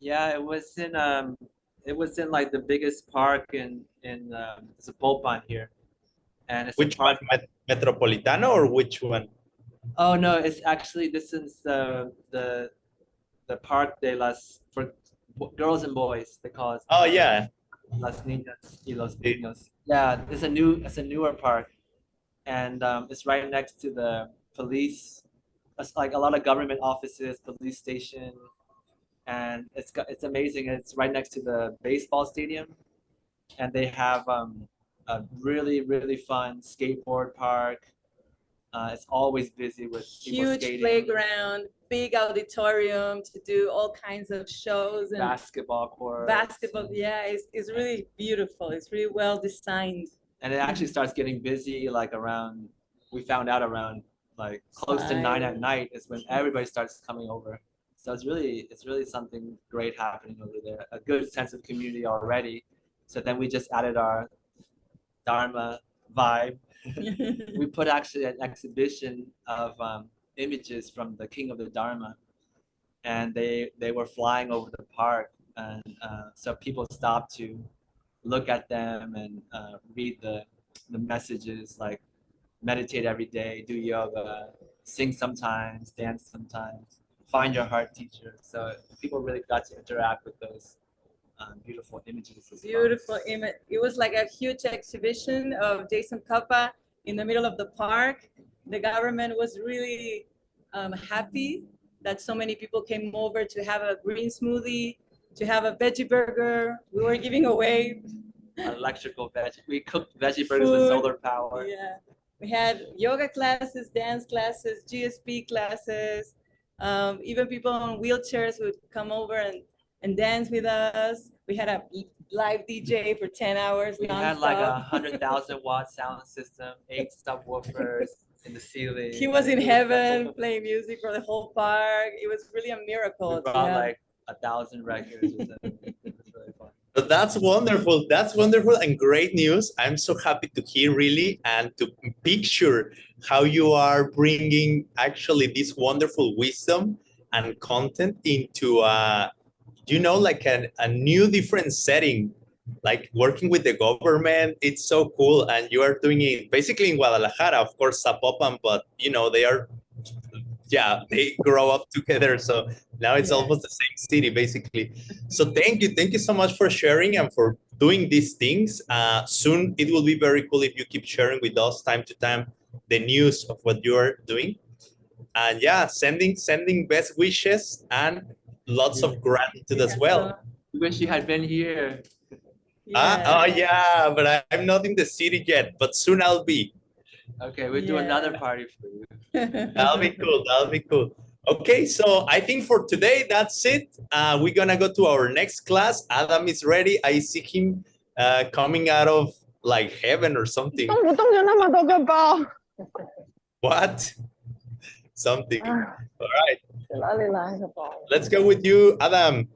S17: Yeah, it was in like the biggest park in Zapopan here. And it's
S12: which one, Metropolitano or which one?
S17: Oh no, it's actually, this is the Park de las, for girls and boys, they call it.
S12: Oh yeah.
S17: Las Niñas y los Niños. Yeah, it's a newer park, and it's right next to the police. It's like a lot of government offices, police station, and it's amazing. It's right next to the baseball stadium, and they have a really fun skateboard park. It's always busy with people
S16: Huge
S17: skating.
S16: playground, big auditorium to do all kinds of shows and
S17: Basketball court.
S16: basketball. Yeah, it's really beautiful. It's really well designed.
S17: And it actually starts getting busy like around, we found out around like close to 9 at night is when everybody starts coming over. So it's really something great happening over there. A good sense of community already. So then we just added our Dharma vibe. We put actually an exhibition of images from the King of the Dharma, and they were flying over the park, and so people stopped to look at them and read the messages, like meditate every day, do yoga, sing sometimes, dance sometimes, find your heart teacher. So people really got to interact with those beautiful images as well.
S16: Beautiful image. It was like a huge exhibition of Jason Kappa in the middle of the park. The government was really happy that so many people came over to have a green smoothie, to have a veggie burger. We were giving away
S17: Electrical veggie. We cooked veggie burgers with solar power.
S16: Yeah, we had yoga classes, dance classes, GSP classes. Even people on wheelchairs would come over and dance with us. We had a live DJ for 10 hours.
S17: We had like 100,000 watt sound system, 8 subwoofers in the ceiling.
S16: He was in heaven playing music for the whole park. It was really a miracle.
S17: We brought like 1,000 records. It was really fun.
S12: But that's wonderful. That's wonderful and great news. I'm so happy to hear really and to picture how you are bringing actually this wonderful wisdom and content into like a new different setting, like working with the government. It's so cool. And you are doing it basically in Guadalajara, of course, Zapopan, but they are, they grow up together. So now it's almost the same city, basically. So thank you so much for sharing and for doing these things. Soon it will be very cool if you keep sharing with us time to time the news of what you are doing. And sending best wishes and lots of gratitude as well.
S17: Wish you had been here.
S12: But I'm not in the city yet, but soon I'll be.
S17: Okay, we'll do another party for you.
S12: That'll be cool. Okay, so I think for today, that's it. We're gonna go to our next class. Adam is ready. I see him coming out of like heaven or something. What? Something. All right. Let's go with you, Adam.